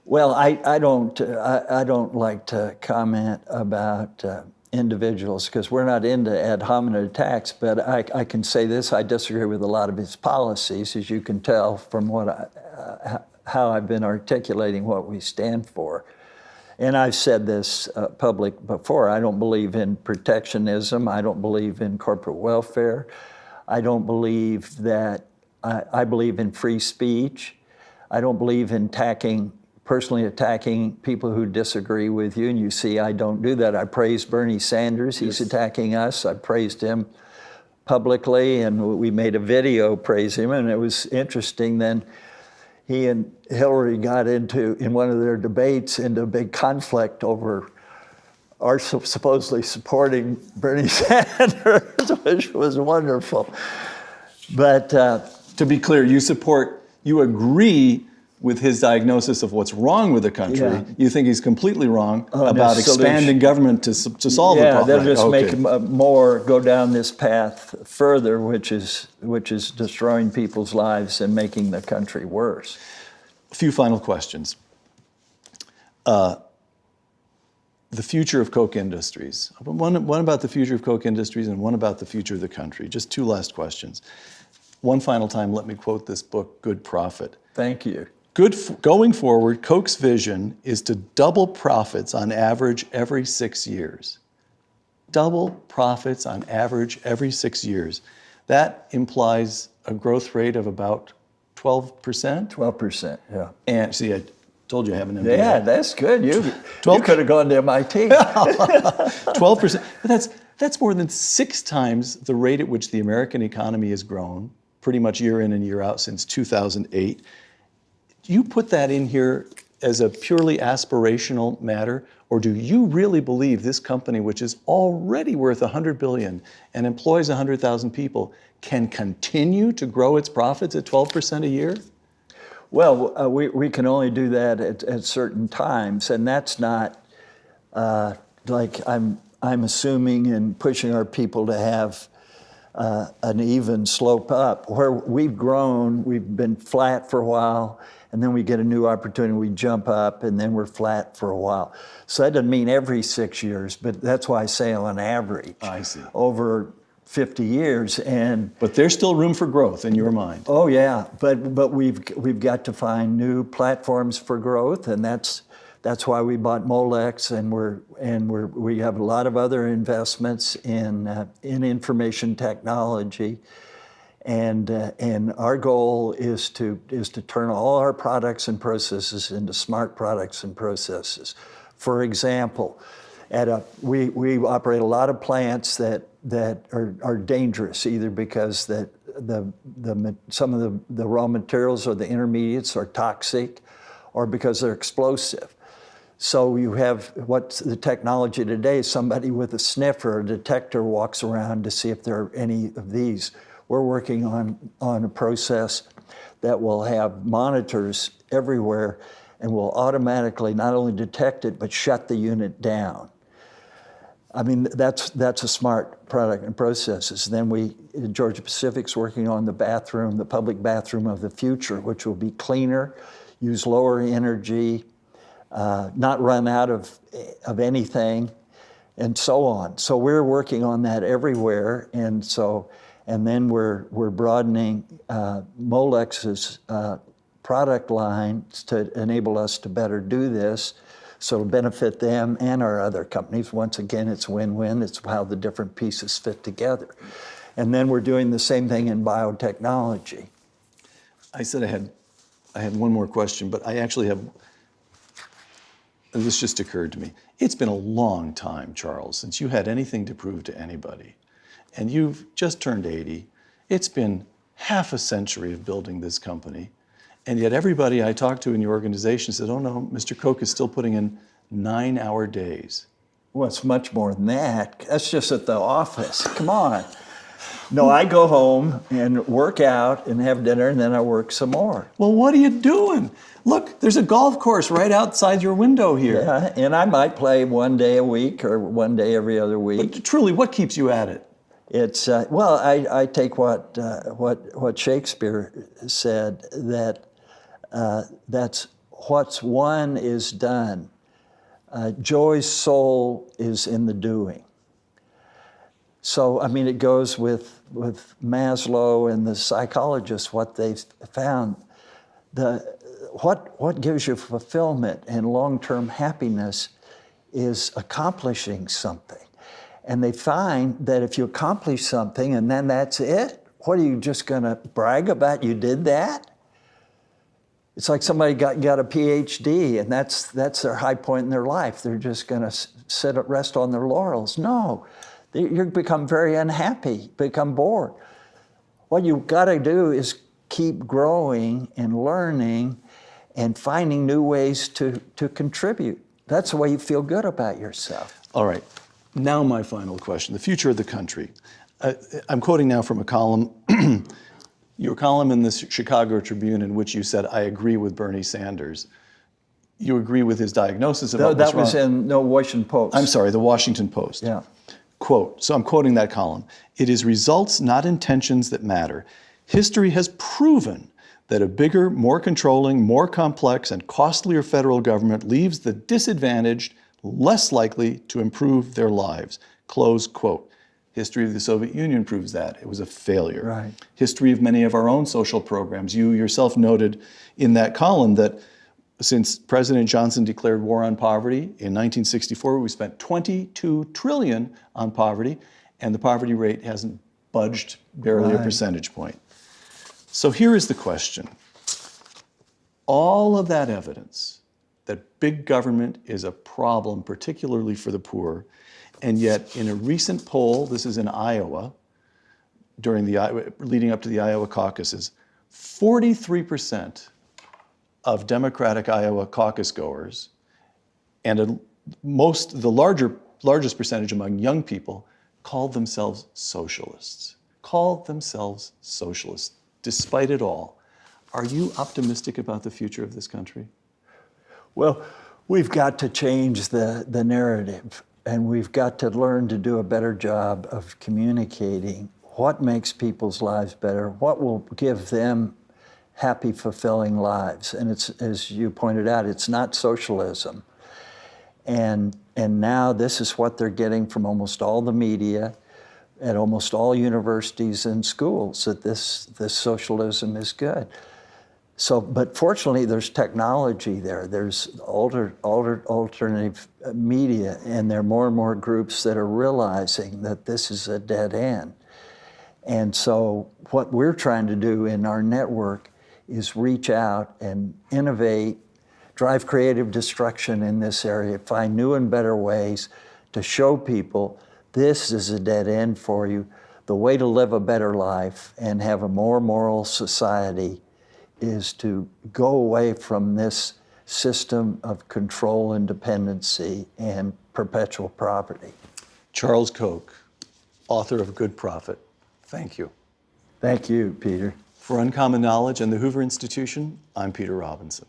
Well, I don't like to comment about individuals because we're not into ad hominem attacks, but I can say this: I disagree with a lot of his policies, as you can tell from how I've been articulating what we stand for. And I've said this public before. I don't believe in protectionism. I don't believe in corporate welfare. I don't believe that. I believe in free speech. I don't believe in personally attacking people who disagree with you, and you see I don't do that. I praised Bernie Sanders. He's attacking us. I praised him publicly, and we made a video praising him, and it was interesting. Then he and Hillary got in one of their debates, into a big conflict over our supposedly supporting Bernie Sanders, which was wonderful. But to be clear, you agree with his diagnosis of what's wrong with the country. Yeah. You think he's completely wrong about there's expanding government to solve the Yeah, problem. they'll just Okay. make more go down this path further, which is destroying people's lives and making the country worse. A few final questions. The future of Koch Industries. One about the future of Koch Industries and one about the future of the country. Just two last questions. One final time, let me quote this book, Good Profit. Thank you. Going forward, Koch's vision is to double profits on average every 6 years. Double profits on average every 6 years. That implies a growth rate of about 12%. 12%, yeah. And see, I told you I have an MBA. Yeah, that's good. You 12 could have gone to MIT. 12%. But that's more than 6 times the rate at which the American economy has grown, pretty much year in and year out since 2008. Do you put that in here as a purely aspirational matter, or do you really believe this company, which is already worth $100 billion and employs 100,000 people, can continue to grow its profits at 12% a year? Well, we can only do that at certain times, and that's not like I'm assuming and pushing our people to have an even slope up. Where we've grown, we've been flat for a while, and then we get a new opportunity, we jump up, and then we're flat for a while. So that doesn't mean every 6 years, but that's why I say on average. I see. Over 50 years, But there's still room for growth in your mind. Oh yeah, but we've got to find new platforms for growth, and that's why we bought Molex, and we have a lot of other investments in information technology, and our goal is to turn all our products and processes into smart products and processes. For example, we operate a lot of plants that are dangerous, either because some of the raw materials or the intermediates are toxic, or because they're explosive. So you have what's the technology today, somebody with a sniffer, a detector walks around to see if there are any of these. We're working on a process that will have monitors everywhere and will automatically not only detect it, but shut the unit down. I mean, that's a smart product and processes. Then Georgia Pacific's working on the public bathroom of the future, which will be cleaner, use lower energy, not run out of anything, and so on. So we're working on that everywhere, and then we're broadening Molex's product line to enable us to better do this. So it'll benefit them and our other companies. Once again, it's win-win. It's how the different pieces fit together. And then we're doing the same thing in biotechnology. I said I had one more question, but I actually have, this just occurred to me. It's been a long time, Charles, since you had anything to prove to anybody. And you've just turned 80. It's been half a century of building this company. And yet everybody I talked to in your organization said, oh no, Mr. Koch is still putting in 9-hour days. Well, it's much more than that. That's just at the office. Come on. No, I go home and work out and have dinner, and then I work some more. Well, what are you doing? Look, there's a golf course right outside your window here. Yeah, and I might play one day a week or one day every other week. But truly, what keeps you at it? It's well, I take what Shakespeare said, that that's what's won is done. Joy's soul is in the doing. So I mean, it goes with Maslow and the psychologists, what they've found. What gives you fulfillment and long-term happiness is accomplishing something. And they find that if you accomplish something and then that's it, what are you just going to brag about you did that? It's like somebody got a PhD and that's their high point in their life. They're just going to rest on their laurels. No, you become very unhappy, become bored. What you've got to do is keep growing and learning and finding new ways to contribute. That's the way you feel good about yourself. All right. Now my final question, the future of the country. I'm quoting now from a column Your column in the Chicago Tribune in which you said, I agree with Bernie Sanders. You agree with his diagnosis of what was wrong. That was in the Washington Post. I'm sorry, the Washington Post. Yeah. Quote, so I'm quoting that column. It is results, not intentions, that matter. History has proven that a bigger, more controlling, more complex, and costlier federal government leaves the disadvantaged less likely to improve their lives. Close quote. History of the Soviet Union proves that. It was a failure. Right. History of many of our own social programs. You yourself noted in that column that since President Johnson declared war on poverty in 1964, we spent $22 trillion on poverty, and the poverty rate hasn't budged barely a percentage point. So here is the question. All of that evidence that big government is a problem, particularly for the poor, and yet in a recent poll, this is in Iowa, leading up to the Iowa caucuses, 43% of Democratic Iowa caucus goers and the largest percentage among young people called themselves socialists. Called themselves socialists. Despite it all, are you optimistic about the future of this country? Well, we've got to change the narrative, and we've got to learn to do a better job of communicating what makes people's lives better, what will give them happy, fulfilling lives. And it's, as you pointed out, it's not socialism. And now this is what they're getting from almost all the media at almost all universities and schools, that this socialism is good. So, but fortunately, there's technology there. There's alternative media, and there are more and more groups that are realizing that this is a dead end. And so what we're trying to do in our network is reach out and innovate, drive creative destruction in this area, find new and better ways to show people this is a dead end for you. The way to live a better life and have a more moral society is to go away from this system of control and dependency and perpetual property. Charles Koch, author of Good Prophet, thank you. Thank you, Peter. For Uncommon Knowledge and the Hoover Institution, I'm Peter Robinson.